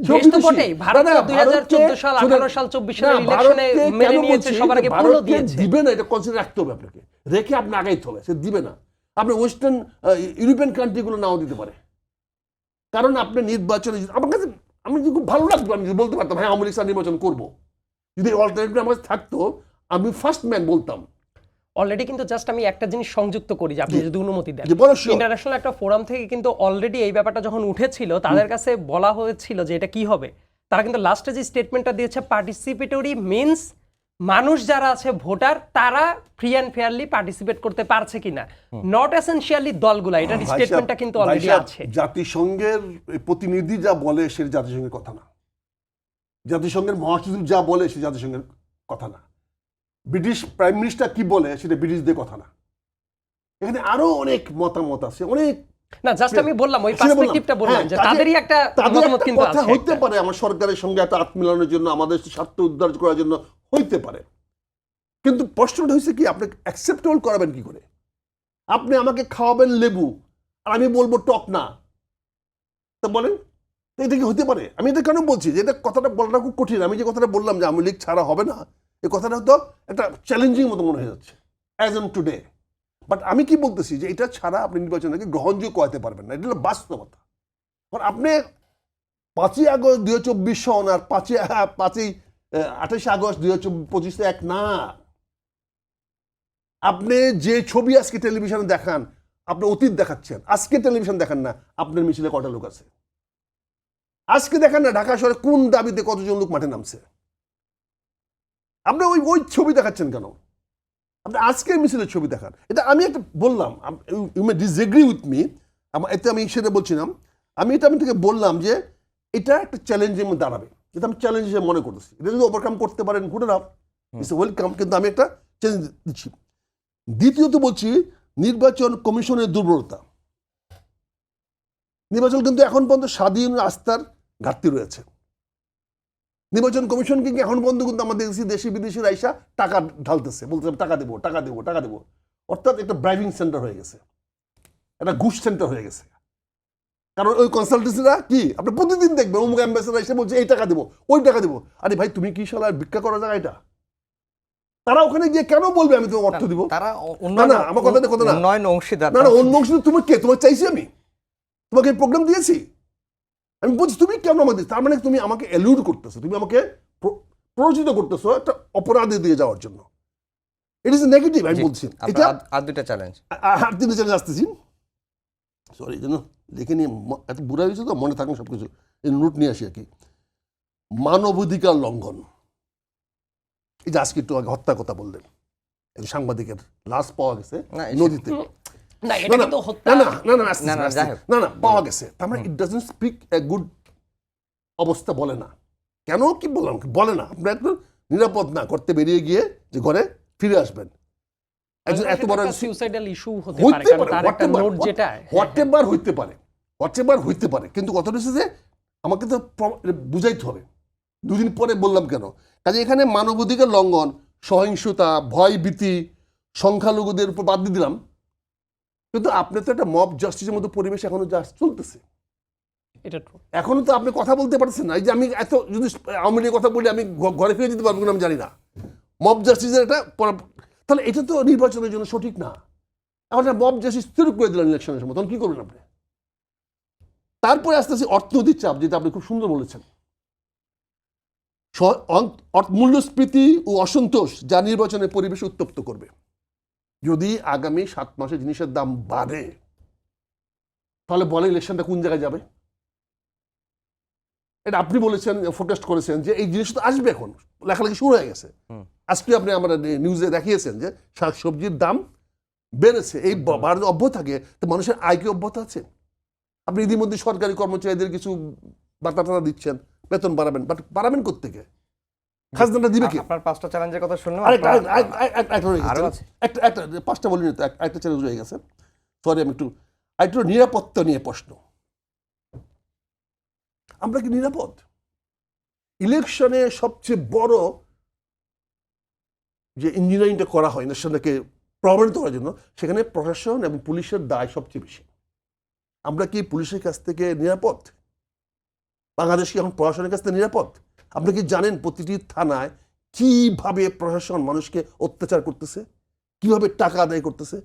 দেশ তো বটেই। ভারত 2014 সাল 18 সাল 24 সালের ইলেকশনে মেনে নিয়েছে, সবার আগে পূর্ণ দিয়েছে। দিবে না, এটা কনসিডার রাখতে হবে আপনাকে, রেখে আপনি আগাইতে হবে। সে দিবে না, আপনি ওয়েস্টার্ন ইউরোপিয়ান কান্ট্রিগুলো নাও দিতে পারে। কারণ আপনি নির্বাচনে আমার কাছে আমি খুব ভালো লাগতো আমি বলতে পারতাম হ্যাঁ আওয়ামী লীগ নির্বাচন করবো, যদি অল্টারনেটিভ আমার কাছে থাকতো আমি ফার্স্ট ম্যান বলতাম। অলরেডি কিন্তু জাস্ট আমি একটা জিনিস সংযুক্ত করি যে আপনি যদি অনুমতি দেন, ইন্টারন্যাশনাল একটা ফোরাম থেকে কিন্তু অলরেডি এই ব্যাপারটা যখন উঠেছিল তাদের কাছে বলা হয়েছিল যে এটা কি হবে। তারা কিন্তু লাস্টে যে স্টেটমেন্টটা দিয়েছে পার্টিসিপেটরি মিন্স মানুষ যারা আছে ভোটার তারা ফ্রি অ্যান্ড ফেয়ারলি পার্টিসিপেট করতে পারছে কিনা, নট এসেনশিয়ালি দলগুলা। এটার স্টেটমেন্টটা কিন্তু অলরেডি আছে। জাতিসংঘের প্রতিনিধি যা বলে সেটা জাতিসংঘের কথা না, জাতিসংঘের মহাসচিব যা বলে সে জাতিসংঘের কথা না, ব্রিটিশ প্রাইম মিনিস্টার কি বলে সেটা ব্রিটিশদের কথা না। এখানে আরো অনেক মতামত আছে, অনেক না জাস্ট আমি বললাম ওই পার্সপেক্টিভটা বললাম যে তাদেরই একটা মতামত কিন্তু আছে। হইতে পারে আমার সরকারের সঙ্গে একটা আত্মমিলনের জন্য, আমাদের স্বার্থ উদ্ধার করার জন্য হইতে পারে, কিন্তু প্রশ্নটা হচ্ছে কি আপনি অ্যাকসেপ্টেবল করাবেন কি করে? আপনি আমাকে খাওয়াবেন লেবু আর আমি বলবো টক না, তা বলেন এটা কি হতে পারে? আমি এটা কেন বলছি যে এটা কথাটা বলাটা খুব কঠিন। আমি যে কথাটা বললাম যে আওয়ামী লীগ ছাড়া হবে না, এই কথাটা তো একটা চ্যালেঞ্জিং মতো মনে হয়ে যাচ্ছে অ্যাজ অন টুডে। বাট আমি কি বলতেছি যে এটা ছাড়া আপনি নির্বাচনকে গ্রহণযোগ্য করাতে পারবেন না, এটা হলো বাস্তবতা। কারণ আপনি 5ই আগস্ট 2024 সন আর 28 আগস্ট 2025 এক না। আপনি যে ছবি আজকে টেলিভিশনে দেখান আপনি অতীত দেখাচ্ছেন, আজকে টেলিভিশন দেখান না আপনার মিছিলে কটা লোক আছে, আজকে দেখেন না ঢাকা শহরে কোন দাবিতে কতজন লোক মাঠে নামছে, আপনি ওই ছবি দেখাচ্ছেন কেন? আপনি আজকের মিছিলের ছবি দেখান, এটা আমি একটা বললাম, you may disagree with me, এতে আমি সেটা বলছিলাম, আমি থেকে বললাম যে এটা একটা চ্যালেঞ্জের মধ্যে দাঁড়াবে, এটা আমি চ্যালেঞ্জ হিসেবে মনে করতেছি। এটা যদি ওভারকাম করতে পারেন গুড এনাফ, ইটস ওয়েলকাম, কিন্তু আমি একটা চ্যালেঞ্জ দিচ্ছি। দ্বিতীয়ত বলছি নির্বাচন কমিশনের দুর্বলতা। নির্বাচন কিন্তু এখন পর্যন্ত স্বাধীন আস্থার ঘাটতি রয়েছে। নির্বাচন কমিশন কিন্তু এখন পর্যন্ত কিন্তু আমাদের দেশি বিদেশি আইসা টাকা ঢালতেছে, বলতেছে টাকা দেবো টাকা দেবো টাকা দেবো, অর্থাৎ একটা ড্রাইভিং সেন্টার হয়ে গেছে, একটা ঘুষ সেন্টার হয়ে গেছে। কারণ ওই কনসালটেন্সিরা কি আপনি প্রতিদিন দেখবেন অমুক অ্যাম্বাসেডার এসে বলছে এই টাকা দেবো ওই টাকা দেবো। আরে ভাই তুমি কি শালা ভিক্ষা করা জায়গা এটা? তারা ওখানে গিয়ে কেন বলবে আমি তোমাকে অর্থ দিব? তারা না আমার কথা না, উন্নয়ন অংশীদার। না অন্য অংশীদার। তুমি কে? তোমার চাইছি আমি? তোমাকে প্রোগ্রাম দিয়েছি? আমি বলছি তুমি কেন আমাকে, তার মানে তুমি আমাকে এলুড করতেছো, তুমি আমাকে প্ররোচিত করতেছো একটা অপরাধে দিয়ে যাওয়ার জন্য। It is negative. আমি বলছি এটা আর দুইটা চ্যালেঞ্জ, আর তিনটে চ্যালেঞ্জ আসতেছি। সরি যেন লিখে নিয়ে এত বুড়া হয়েছে তো মনে থাকুন সবকিছু, এই নোট নিয়ে আসি আর কি। মানবাধিকার লঙ্ঘন, এই যে আজকে একটু আগে হত্যা কথা বললেন, সাংবাদিকের লাশ পাওয়া গেছে নদীতে, না এটা কিন্তু হত্যা না পাওয়া গেছে, তার মানে it doesn't speak a good অবস্থা বলে না। কেন কি বললাম বলে না, আপনার একটু নিরাপদ না করতে বেরিয়ে গিয়ে যে ঘরে ফিরে আসবেন। একজন এত বড় সুইসাইডাল ইস্যু হতে পারে, কারণ তার একটা নোট যেটা হোয়াটএভার হইতে পারে, কিন্তু কথা হচ্ছে যে আমাকে তো বুঝাইতে হবে। দুদিন পরে বললাম কেন, কাজে এখানে মানবাধিকার লঙ্ঘন, সহিংসতা, ভয় ভীতি, সংখ্যালঘুদের উপর বাদ দিয়ে দিলাম, কিন্তু আপনি তো একটা মব জাস্টিসের মতো পরিবেশ এখনো চলতেছে। এটা ট্রু। এখনো তো আপনি কথা বলতে পারছেন না। এই যে আমি এত যদি আওয়ামী লীগের কথা বলি আমি ঘরে ফিরে যেতে পারবো না আমি জানি না। মব জাস্টিসের এটা, তাহলে এটা তো নির্বাচনের জন্য সঠিক না। এখন মব জাস্টিস স্থির করে দিলেন ইলেকশনের সময়, তখন কি করবেন আপনি? তারপরে আস্তে আস্তে অর্থনৈতিক চাপ, যেটা আপনি খুব সুন্দর বলেছেন, মূল্যস্ফীতি ও অসন্তোষ যা নির্বাচনের পরিবেশ উত্তপ্ত করবে। যদি আগামী 7 মাসে জিনিসের দাম বাড়ে, তাহলে বলে ইলেকশনটা কোন জায়গায় যাবে? এটা আপনি বলেছেন, ফোকাস করেছেন যে এই জিনিস তো আসবে, এখন লেখালেখি শুরু হয়ে গেছে। আজকে আপনি আমরা নিউজে দেখিয়েছেন যে শাকসবজির দাম বেড়েছে। এই বাড়ানো অব্যাহত থাকে তো মানুষের আয় কি অব্যাহত আছে? আপনি ইতিমধ্যে সরকারি কর্মচারীদের কিছু বার্তা টাতা দিচ্ছেন, বেতন বাড়াবেন, বাট বাড়াবেন কোত্থেকে? খাজনাটা দিবে কি? আপনার 5টা চ্যালেঞ্জের কথা শুনলাম, একটা 5টা বলিনি তো, একটা চ্যালেঞ্জ রয়ে গেছে। সরি, আমি একটু নিরাপত্তা নিয়ে প্রশ্ন। আমরা কি নিরাপদ? ইলেকশনে সবচেয়ে বড় যে ইঞ্জিনিয়ারিংটা করা হয় ইলেকশনটাকে প্রভাবিত করার জন্য, সেখানে প্রশাসন এবং পুলিশের দায় সবচেয়ে বেশি। আমরা কি পুলিশের কাছ থেকে নিরাপদ? বাংলাদেশ কি এখন প্রশাসনের কাছ থেকে নিরাপদ? আপনি কি জানেন প্রতিটি থানায় কিভাবে প্রশাসন মানুষকে অত্যাচার করতেছে, কিভাবে টাকা আদায় করতেছে?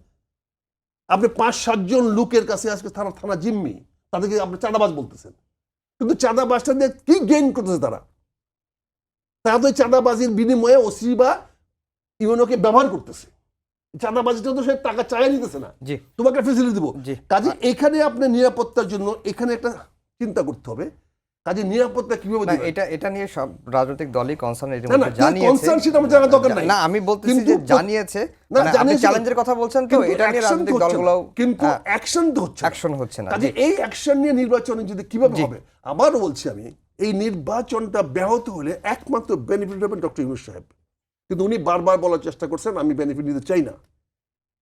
আপনি 5-7 জন লোকের কাছে আজকে থানা জিম্মি, তাদেরকে আপনি চাঁদাবাজ বলতেছেন, কিন্তু চাঁদাবাজটা দিয়ে কি গেইন করতেছে তারা? তারা তো চাঁদাবাজির বিনিময়ে ওসি বা ইউনোকে ব্যবহার করতেছে। চাঁদাবাজিটা তো সে টাকা চাই নিতেছে না, তোমাকে ফেসিলিটি দেবো। কাজে এখানে আপনি নিরাপত্তার জন্য এখানে একটা চিন্তা করতে হবে, কাজে নিরাপত্তা কিভাবে দিবেন? এটা নিয়ে সব রাজনৈতিক দলই কনসার্ন জানিয়েছে। আমি বলতেছি যে জানিয়েছে, আপনি চ্যালেঞ্জের কথা বলছেন তো, এটা নিয়ে রাজনৈতিক দলগুলো কিন্তু অ্যাকশন হচ্ছে না। কাজে এই অ্যাকশন নিয়ে নির্বাচনে যদি কিভাবে হবে, আবারও বলছি আমি, এই নির্বাচনটা ব্যাহত হলে একমাত্র বেনিফিট হবেন ডক্টর ইউনূস সাহেব, কিন্তু উনি বারবার বলার চেষ্টা করছেন আমি বেনিফিট নিতে চাই না।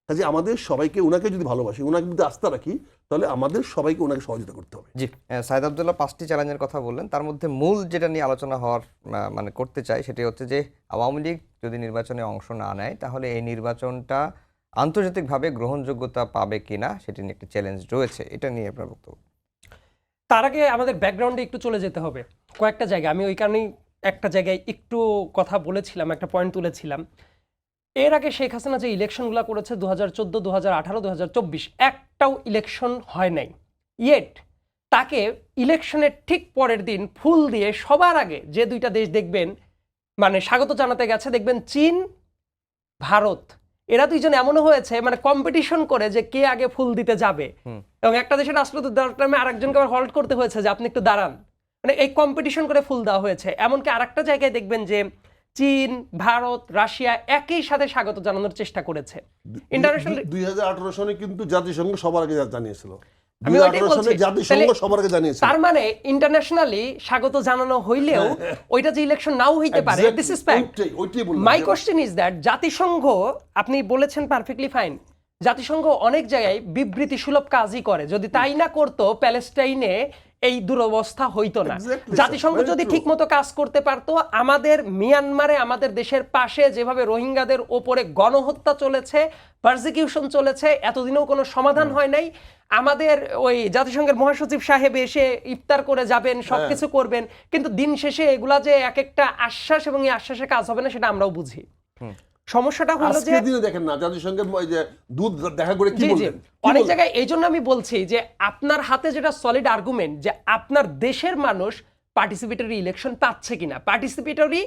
কাজে আমাদের সবাইকে, ওনাকে যদি ভালোবাসি, ওনাকে যদি আস্থা রাখি, তাহলে আমাদের সবাইকে ওনাকে সহযোগিতা করতে হবে। জি, সাইদ আব্দুল্লাহ 5টি চ্যালেঞ্জের কথা বললেন, তার মধ্যে মূল যেটা নিয়ে আলোচনা হওয়ার করতে চাই সেটি হচ্ছে যে আওয়ামী লীগ যদি নির্বাচনে অংশ না নেয়, তাহলে এই নির্বাচনটা আন্তর্জাতিকভাবে গ্রহণযোগ্যতা পাবে কিনা সেটি নিয়ে একটা চ্যালেঞ্জ রয়েছে। এটা নিয়ে আপনার বক্তব্য? তার আগে আমাদের ব্যাকগ্রাউন্ডে একটু চলে যেতে হবে কয়েকটা জায়গায়। আমি ওই কারণেই একটা জায়গায় একটু কথা বলেছিলাম, একটা পয়েন্ট তুলেছিলাম। এর আগে শেখ হাসিনা যে ইলেকশনগুলো করেছে 2014, 2018, 2024, একটাও ইলেকশন হয় নাই। ইয়েট তাকে ইলেকশনের ঠিক পরের দিন ফুল দিয়ে সবার আগে যে 2টা দেশ দেখবেন মানে স্বাগত জানাতে গেছে, দেখবেন চীন, ভারত, এরা 2জন এমনও হয়েছে মানে কম্পিটিশন করে যে কে আগে ফুল দিতে যাবে, এবং একটা দেশের রাষ্ট্রদূত টাইমে আরেকজনকে আবার হল্ট করতে হয়েছে যে আপনি একটু দাঁড়ান, মানে এই কম্পিটিশন করে ফুল দেওয়া হয়েছে। এমনকি আরেকটা জায়গায় দেখবেন যে চীন, ভারত, রাশিয়া একই সাথে স্বাগত জানানোর চেষ্টা করেছে। ইন্টারন্যাশনাল 2018 সনে কিন্তু জাতিসংঘ সবার আগে জানিয়েছিল। আমি ওইটাই 2018 সনে বলছি। জাতিসংঘ তাহলে সবার আগে জানিয়েছিল। তার মানে ইন্টারন্যাশনালি স্বাগত জানানো হইলেও ওইটা যে ইলেকশন নাও হইতে পারে, দিস ইজ ফ্যাক্ট। ওইটাই বললাম। মাই কোশ্চেন ইজ দ্যাট জাতিসংঘ, আপনি বলেছেন পারফেক্টলি ফাইন, জাতিসংঘ অনেক জায়গায় বিবৃতি সুলভ কাজই করে। যদি তাই না করতো প্যালেস্টাইনে এই দুরবস্থা হইতো না। Exactly, sir. জাতিসংঘ Very যদি true. ঠিকমতো কাজ করতে পারতো, আমাদের মিয়ানমারে আমাদের দেশের পাশে যেভাবে রোহিঙ্গাদের ওপরে গণহত্যা চলেছে, পারসিকিউশন চলেছে, এতদিনেও কোনো সমাধান হয় নাই। আমাদের ওই জাতিসংঘের মহাসচিব সাহেব এসে ইফতার করে যাবেন, সবকিছু করবেন, কিন্তু দিন শেষে এগুলা যে এক একটা আশ্বাস এবং এই আশ্বাসে কাজ হবে না সেটা আমরাও বুঝি। সমস্যাটা হলো যে আজকের দিনে দেখেন না জাতিসংঘের ওই যে দূত দেখা করে কি জি জি বললেন, অনেক জায়গায় এই জন্য আমি বলছি যে আপনার হাতে যেটা সলিড আর্গুমেন্ট যে আপনার দেশের মানুষ পার্টিসিপেটরি ইলেকশন পাচ্ছে কিনা, পার্টিসিপেটরি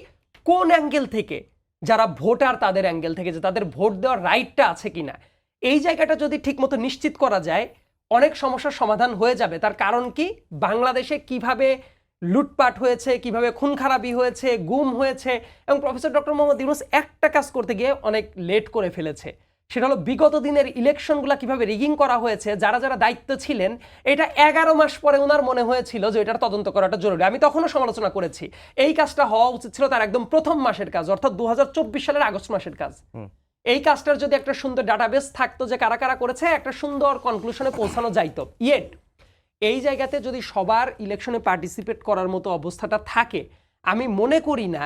কোন অ্যাঙ্গেল থেকে, যারা ভোটার তাদের অ্যাঙ্গেল থেকে, যে তাদের ভোট দেওয়ার রাইটটা আছে কিনা, এই জায়গাটা যদি ঠিকমতো নিশ্চিত করা যায় অনেক সমস্যার সমাধান হয়ে যাবে। তার কারণ কি, বাংলাদেশে কিভাবে লুটপাট হয়েছে, কিভাবে খুন খারাপি হয়েছে, গুম হয়েছে, এবং প্রফেসর ডক্টর মোহাম্মদ ইউনূস একটা কাজ করতে গিয়ে অনেক লেট করে ফেলেছে। সেটা হলো বিগত দিনের ইলেকশনগুলো কিভাবে রিগিং করা হয়েছে, যারা যারা দায়িত্ব ছিলেন, এটা 11 মাস পরে ওনার মনে হয়েছিল যে এটার তদন্ত করাটা জরুরি। আমি তখনও সমালোচনা করেছি, এই কাজটা হওয়া উচিত ছিল তার একদম প্রথম মাসের কাজ, অর্থাৎ 2024 সালের আগস্ট মাসের কাজ। এই কাজটার যদি একটা সুন্দর ডাটাবেস থাকতো যে কারা কারা করেছে, একটা সুন্দর কনক্লুশনে পৌঁছানো যাইতো। ইয়েট এই জায়গাতে যদি সবার ইলেকশনে পার্টিসিপেট করার মতো অবস্থাটা থাকে, আমি মনে করি না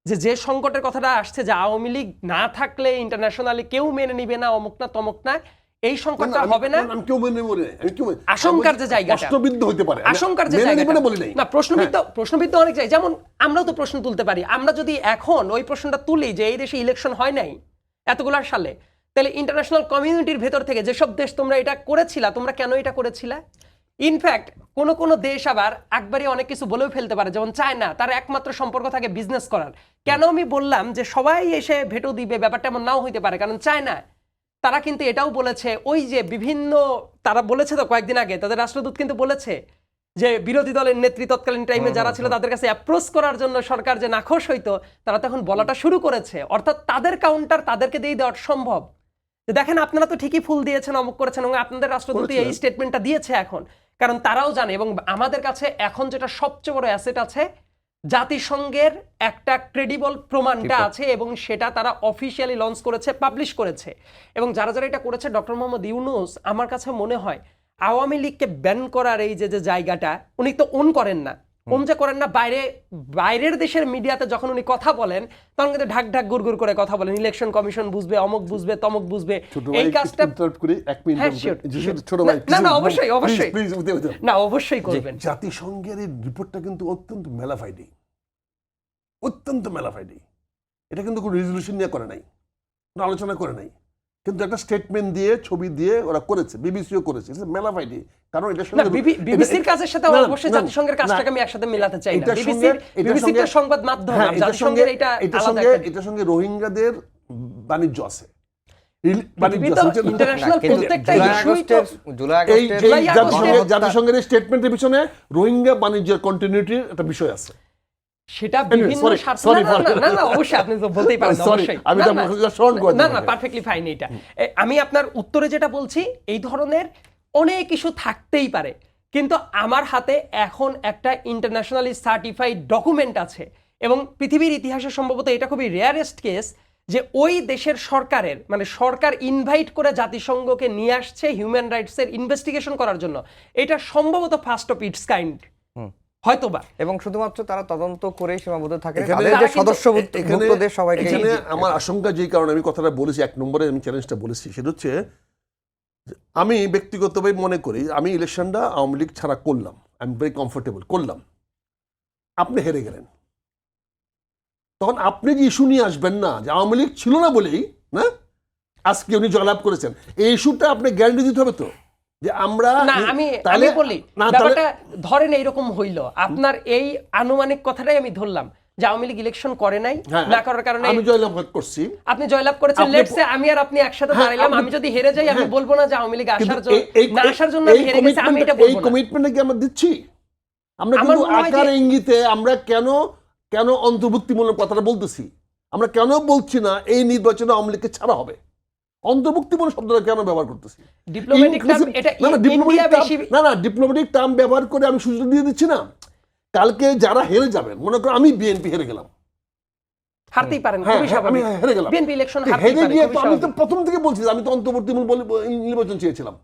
যে সংকটের কথাটা আসছে যে আওয়ামী লীগ না থাকলে ইন্টারন্যাশনালি কেউ মেনে নিবে না, অমুক না তমুক না, এই সংকটটা হবে না। আমি কেউ মেনে নেব না, আমি কেউ আশঙ্কার যে জায়গাটা, প্রশ্নবিদ্ধ হতে পারে, আশঙ্কার যে জায়গাটা বলি নাই না, প্রশ্নবিদ্ধ অনেক জায়গায়, যেমন আমরাও তো প্রশ্ন তুলতে পারি। আমরা যদি এখন ওই প্রশ্নটা তুলি যে এই দেশে ইলেকশন হয় নাই এতগুলার সালে, তাহলে ইন্টারন্যাশনাল কমিউনিটির ভেতর থেকে যেসব দেশ তোমরা এটা করেছিলা, তোমরা কেন এটা করেছিলা? ইনফ্যাক্ট কোন কোন দেশ আবার একবারই অনেক কিছু বলেও ফেলতে পারে, যেমন চায়না, তার একমাত্র সম্পর্ক থাকে বিজনেস করার। কেন আমি বললাম যে সবাই এসে ভেটো দিবে, ব্যাপারটা এমন নাও হইতে পারে, কারণ চায়না তারা কিন্তু এটাও বলেছে, ওই যে বিভিন্ন, তারা বলেছে তো কয়েকদিন আগে তাদের রাষ্ট্রদূত কিন্তু বলেছে যে বিরোধী দলের নেত্রী তৎকালীন টাইমে যারা ছিল তাদের কাছে অ্যাপ্রোচ করার জন্য সরকার যে নাখোশ হইতো, তারা তখন বলাটা শুরু করেছে। অর্থাৎ তাদের কাউন্টার তাদেরকে দিয়ে দেওয়া সম্ভব। দেখেন আপনারা তো ঠিকই ফুল দিয়েছেন, অমুক করেছেন, এবং আপনাদের রাষ্ট্রদূত এই স্টেটমেন্টটা দিয়েছে এখন, কারণ তারাও জানে। এবং আমাদের কাছে এখন যেটা সবচেয়ে বড় অ্যাসেট আছে, জাতিসংঘের একটা ক্রেডিবল প্রমাণটা আছে, এবং সেটা তারা অফিসিয়ালি লঞ্চ করেছে, পাবলিশ করেছে। এবং যারা যারা এটা করেছে, ডক্টর মোহাম্মদ ইউনূস আমার কাছে মনে হয় আওয়ামী লীগকে ব্যান করার এই যে জায়গাটা উনি তো ওন করেন না, ওন যে করেন না, বাইরের দেশের মিডিয়াতে যখন উনি কথা বলেন তখন কিন্তু ঢাক ঢাক গুড় গুড় করে কথা বলেন, ইলেকশন কমিশন বুঝবে, অমুক বুঝবে, তমুক বুঝবে। এই কাজটা না অবশ্যই অবশ্যই না অবশ্যই করবেন। জাতিসংঘের এই রিপোর্টটা কিন্তু অত্যন্ত মেলাফাইডি, অত্যন্ত মেলাফাইডি। এটা কিন্তু কোনো রেজলিউশন নিয়ে করে নাই, কোনো আলোচনা করে নাই, কিন্তু একটা স্টেটমেন্ট দিয়ে, ছবি দিয়ে ওরা করেছে, বিবিসিও করেছে। মেলাফাইডি, কারণ এটার সঙ্গে বিবিসির কাজের সাথে অবশ্যই জাতিসংঘের কাজটাকে আমি একসাথে মেলাতে চাই না। বিবিসি তো সংবাদ মাধ্যম, জাতিসংঘের এটা আলাদা। এটার সঙ্গে রোহিঙ্গাদের বাণিজ্য আছে, জাতিসংঘের স্টেটমেন্টের পিছনে রোহিঙ্গা বাণিজ্যের কন্টিনিউটির একটা বিষয় আছে। সেটা বিভিন্ন না অবশ্যই আপনি তো বলতেই পারেন, অবশ্যই না না পারফেক্টলি ফাইন। এটা আমি আপনার উত্তরে যেটা বলছি, এই ধরনের অনেক ইস্যু থাকতেই পারে, কিন্তু আমার হাতে এখন একটা ইন্টারন্যাশনালি সার্টিফাইড ডকুমেন্ট আছে, এবং পৃথিবীর ইতিহাসে সম্ভবত এটা খুবই রেয়ারেস্ট কেস যে ওই দেশের সরকারের, মানে সরকার ইনভাইট করে জাতিসংঘকে নিয়ে আসছে হিউম্যান রাইটসের ইনভেস্টিগেশন করার জন্য। এটা সম্ভবত ফার্স্ট অফ ইটস কাইন্ড হয়তোবা, এবং শুধুমাত্র তারা তদন্ত করেই সীমাবদ্ধ থাকে, তাদের যে সদস্যভুক্ত দেশ সবাইকে। এখানে আমার আশঙ্কা, যেই কারণে আমি কথাটা বলেছি, এক নম্বরে আমি চ্যালেঞ্জটা বলেছি, সেটা হচ্ছে আমি ব্যক্তিগতভাবে মনে করি আমি ইলেকশনটা আওয়ামী লীগ ছাড়া করলাম, আমি ভেরি কমফোর্টেবল করলাম, আপনি হেরে গেলেন, তখন আপনি যে ইস্যু নিয়ে আসবেন না যে আওয়ামী লীগ ছিল না বলেই না আজকে উনি জয়লাভ করেছেন, এই ইস্যুটা আপনি গ্যারান্টি দিতে হবে তো যে আমরা না। আমি বলি ব্যাপারটা ধরেন এইরকম হইল, আপনার এই আনুমানিক কথাটাই আমি ধরলাম যে আওয়ামী লীগ ইলেকশন করে নাই, না করার কারণে আমি জয়লাভ করছি, আপনি জয়লাভ করেছেন। লেটস সে আমি আর আপনি একসাথে দাঁড়াইলাম, আমি যদি হেরে যাই আমি বলবো না যে আওয়ামী লীগ আসার জন্য না আসার জন্য আমি হেরে গেছি, আমি এটা বলবো না। এই কমিটমেন্টটা কি আমরা দিচ্ছি? আমরা কিন্তু আকার ইঙ্গিতে আমরা কেন কেন অন্তর্ভুক্তিমূলক কথাটা বলতেছি? আমরা কেন বলছি না এই নির্বাচনে আওয়ামী লীগকে ছাড়া হবে? অন্তর্ভুক্তিমূলক শব্দটা কেন ব্যবহার করতেছি? ডিপ্লোম্যাটিক টার্ম এটা ইন্ডিয়া বেশি না ডিপ্লোম্যাটিক টার্ম ব্যবহার করে আমি সুযোগ দিয়ে দিচ্ছি না। কালকে যারা হেরে যাবেন, মনে করো আমি বিএনপি হেরে গেলাম, হারতেই পারেন, হ্যাঁ, খুবই হ্যাঁ, আমি স্বাভাবিক। হেরে গেলাম। বিএনপি ইলেকশন হারতেই হেরে পারে, গিয়ে খুবই তো আমি তো স্বাভাবিক। প্রথম থেকে বলছি আমি তো অন্তর্বর্তীমূলক নির্বাচন চেয়েছিলাম।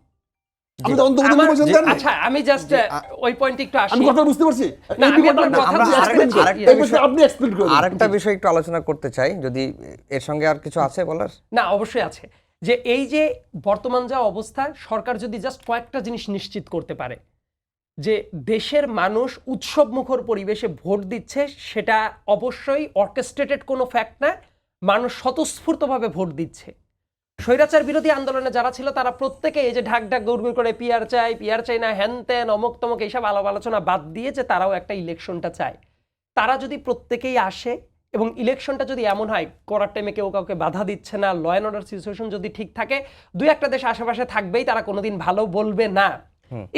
আমি তো জি। অন্তর্বর্তী নির্বাচন চাই না। আচ্ছা আমি জাস্ট ওই পয়েন্ট একটু আসি। আমি কথা বুঝতে পারছি। না, আমি এই আপনার ব্যাপারটা কথা আপনি বুঝতে explain পারছি। করেন। আরেকটা এই ব্যাপারটা আপনি explain করে দিন। আরেকটা বিষয় একটু আলোচনা করতে চাই, যদি এর সঙ্গে আর কিছু আছে বলার। না অবশ্যই আছে, যে এই যে বর্তমান যা অবস্থা, সরকার যদি জাস্ট কয়েকটা জিনিস নিশ্চিত করতে পারে যে দেশের মানুষ উৎসবমুখর পরিবেশে ভোট দিচ্ছে, সেটা অবশ্যই অর্কেস্ট্রেটেড কোনো ফ্যাক্ট না, মানুষ স্বতঃস্ফূর্তভাবে ভোট দিচ্ছে। স্বৈরাচার বিরোধী আন্দোলনে যারা ছিল তারা প্রত্যেকে এই যে ঢাক ঢাক গৌরগুর করে পিয়ার চাই না, হ্যান ত্যান অমুক তমক এইসব আলাপ আলোচনা বাদ দিয়ে যে তারাও একটা ইলেকশনটা চায়। তারা যদি প্রত্যেকেই আসে এবং ইলেকশনটা যদি এমন হয় করার টাইমে কেউ কাউকে বাধা দিচ্ছে না, ল অ্যান্ড অর্ডার সিচুয়েশন যদি ঠিক থাকে, দুই একটা দেশ আশেপাশে থাকবেই, তারা কোনোদিন ভালো বলবে না।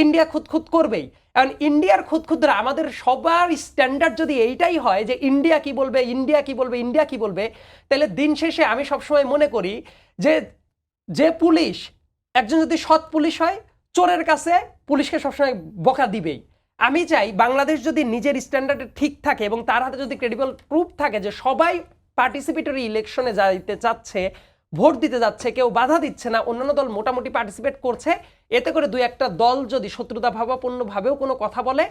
ইন্ডিয়া খুঁতখুত করবেই। কারণ ইন্ডিয়ার খুঁতখুতরা আমাদের সবার স্ট্যান্ডার্ড যদি এইটাই হয় যে ইন্ডিয়া কি বলবে, ইন্ডিয়া কি বলবে, ইন্ডিয়া কি বলবে, তাহলে দিন শেষে আমি সবসময় মনে করি যে পুলিশ একজন যদি সৎ পুলিশ হয়, চোরের কাছে পুলিশকে সবসময় বকা দিবেই। আমি চাই বাংলাদেশ যদি নিজের স্ট্যান্ডার্ডে ঠিক থাকে এবং তার হাতে যদি ক্রেডিবল প্রুফ থাকে যে সবাই পার্টিসিপেটরি ইলেকশনে যাইতে চাচ্ছে, ভোট দিতে যাচ্ছে, কেউ বাধা দিচ্ছে না, অন্যান্য দল মোটামুটি পার্টিসিপেট করছে, এতে করে দুই একটা দল যদি শত্রুতা ভাবাপন্ন ভাবেও কোনো কথা বলে,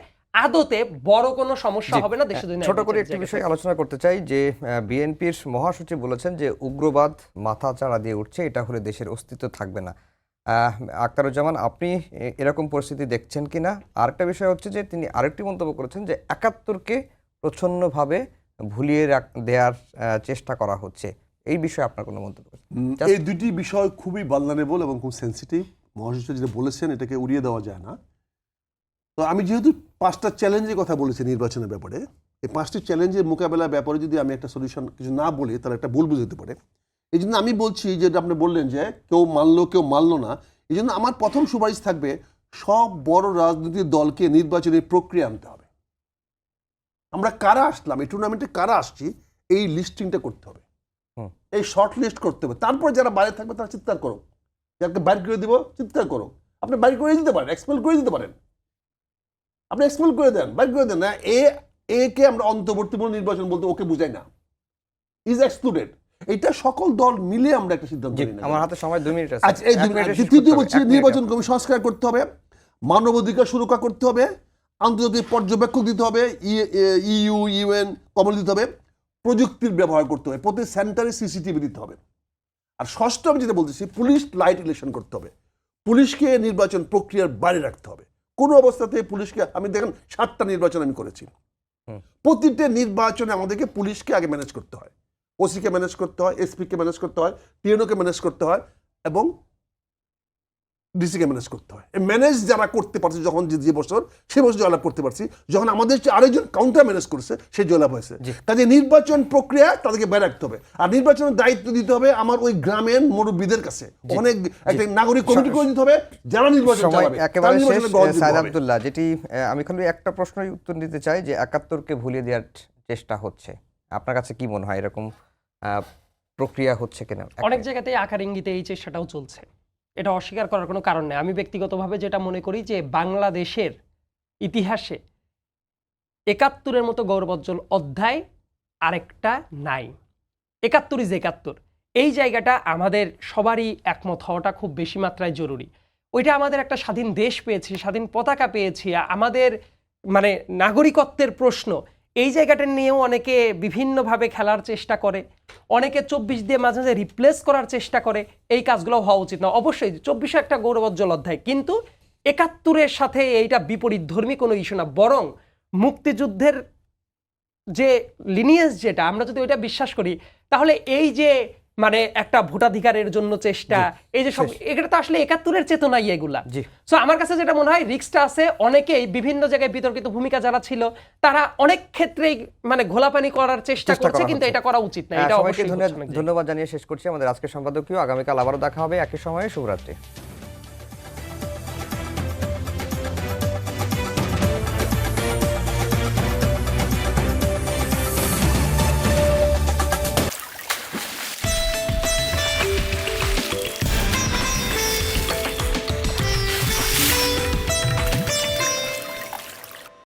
আদতে বড় কোনো সমস্যা হবে না দেশে। ছোট করে একটি বিষয় আলোচনা করতে চাই যে বিএনপির মহাসচিব বলেছেন যে উগ্রবাদ মাথা চাড়া দিয়ে উঠছে, এটা হলে দেশের অস্তিত্ব থাকবে না। আখতারুজ্জামান, আপনি এরকম পরিস্থিতি দেখছেন কিনা? আরেকটা বিষয় হচ্ছে যে তিনি আরেকটি মন্তব্য করেছেন যে ৭১কে প্রচ্ছন্নভাবে ভুলিয়ে দেওয়ার চেষ্টা করা হচ্ছে। এই বিষয়ে আপনার কোনো মন্তব্য? এই দুটি বিষয় খুবই ভালনারেবল এবং খুব সেন্সিটিভ। মহাসচিব যেটা বলেছেন এটাকে উড়িয়ে দেওয়া যায় না। তো আমি যেহেতু 5টা চ্যালেঞ্জের কথা বলেছি নির্বাচনের ব্যাপারে, এই 5টি চ্যালেঞ্জের মোকাবেলার ব্যাপারে যদি আমি একটা সলিউশন কিছু না বলি তাহলে একটা ভুল বুঝতে পারে। এই জন্য আমি বলছি, যেটা আপনি বললেন যে কেউ মানলো কেউ মানলো না, এই জন্য আমার প্রথম সুপারিশ থাকবে সব বড় রাজনৈতিক দলকে নির্বাচনের প্রক্রিয়া আনতে হবে। আমরা কারা আসলাম, এই টুর্নামেন্টে কারা আসছি, এই লিস্টিংটা করতে হবে, এই শর্ট লিস্ট করতে হবে। তারপরে যারা বাইরে থাকবে তারা চিৎকার করো, যাকে বাইর করে দিব চিৎকার করো। আপনি বাইর করে দিতে পারেন, এক্সপেল করে দিতে পারেন, আপনি এক্সপেল করে দেন, বাইর করে দেন না। একে আমরা অন্তর্বর্তীমূলক নির্বাচন বলতে ওকে বুঝাই না, ইজ এক্সক্লুডেড। এটা সকল দল মিলে আমরা একটা সিদ্ধান্ত নিই। আমার হাতে সময় 2 মিনিট আছে। আচ্ছা, এই তৃতীয় বলছি নির্বাচন কমিশন সংস্কার করতে হবে, মানবাধিকার সুরক্ষা করতে হবে, আন্তর্জাতিক পর্যবেক্ষক দিতে হবে, ইউ ইউএন কমল দিতে হবে, প্রযুক্তির ব্যবহার করতে হবে, প্রতি সেন্টারে সিসিটিভি দিতে হবে। আর ষষ্ঠ আমি যেটা বলতেছি, পুলিশ লাইট ইলেকশন করতে হবে, পুলিশকে নির্বাচন প্রক্রিয়ার বাইরে রাখতে হবে। কোনো অবস্থাতে পুলিশকে, আমি দেখেন 7টা নির্বাচন আমি করেছি, প্রতিটা নির্বাচনে আমাদেরকে পুলিশকে আগে ম্যানেজ করতে হয়, ওসিকে ম্যানেজ করতে হয়, এসপিকে ম্যানেজ করতে হয়, টিএনওকে ম্যানেজ করতে হয় এবং ডিসিকে ম্যানেজ করতে হয়। ম্যানেজ যারা করতে পারছে যখন যে বছর, সে বছর জয়লাভ করতে পারছি, যখন আমাদের আরেকজন কাউন্টার ম্যানেজ করছে সে জয়লাভ হয়েছে। কাজে নির্বাচন প্রক্রিয়া তাদেরকে বাইরে রাখতে হবে। আর নির্বাচনের দায়িত্ব দিতে হবে আমার ওই গ্রামের মুরব্বীদের কাছে, অনেক একটা নাগরিক কমিটি করে দিতে হবে যারা নির্বাচন চালাবে। একেবারে শেষ, সাইদ আব্দুল্লাহ, যেটি আমি খালি একটা প্রশ্নের উত্তর দিতে চাই যে ৭১কে ভুলিয়ে দেওয়ার চেষ্টা হচ্ছে, আপনার কাছে কি মনে হয় এরকম প্রক্রিয়া হচ্ছে কিনা? অনেক জায়গাতেই আকার ইঙ্গিতে এই চেষ্টাটাও চলছে, এটা অস্বীকার করার কোনো কারণ নেই। আমি ব্যক্তিগতভাবে যেটা মনে করি যে বাংলাদেশের ইতিহাসে ৭১-এর মতো গৌরবোজ্জ্বল অধ্যায় আরেকটা নাই। ৭১ ইজ ৭১। এই জায়গাটা আমাদের সবারই একমত হওয়াটা খুব বেশি মাত্রায় জরুরি। ওইটা আমাদের একটা স্বাধীন দেশ পেয়েছি, স্বাধীন পতাকা পেয়েছি, আমাদের মানে নাগরিকত্বের প্রশ্ন, এই জায়গাটা নিয়েও অনেকে বিভিন্নভাবে খেলার চেষ্টা করে, অনেকে ২৪ দিয়ে মাঝে মাঝে রিপ্লেস করার চেষ্টা করে। এই কাজগুলো হওয়া উচিত না। অবশ্যই ২৪ একটা গৌরবোজ্জ্বল অধ্যায়, কিন্তু ৭১-এর সাথে এইটা বিপরীতধর্মী কোনো ইস্যু না, বরং মুক্তিযুদ্ধের যে লিনিয়েজ যেটা, আমরা যদি ওইটা বিশ্বাস করি তাহলে এই যে মানে একটা ভোটাধিকারের জন্য চেষ্টা, এই যে সব, এটা তো আসলে ৭১-এর চেতনাই এগুলা। সো আমার কাছে যেটা মনে হয় রিস্কটা আছে, অনেকেই বিভিন্ন জায়গায় বিতর্কিত ভূমিকা যারা ছিল তারা অনেক ক্ষেত্রেই মানে ঘোলাপানি করার চেষ্টা করছে, কিন্তু এটা করা উচিত না। এটা অবশ্যই ধন্যবাদ জানিয়ে শেষ করছি আমাদের আজকের সম্পাদকীয়। আগামীকাল আবারও দেখা হবে একই সময়ে। শুভরাত্রি।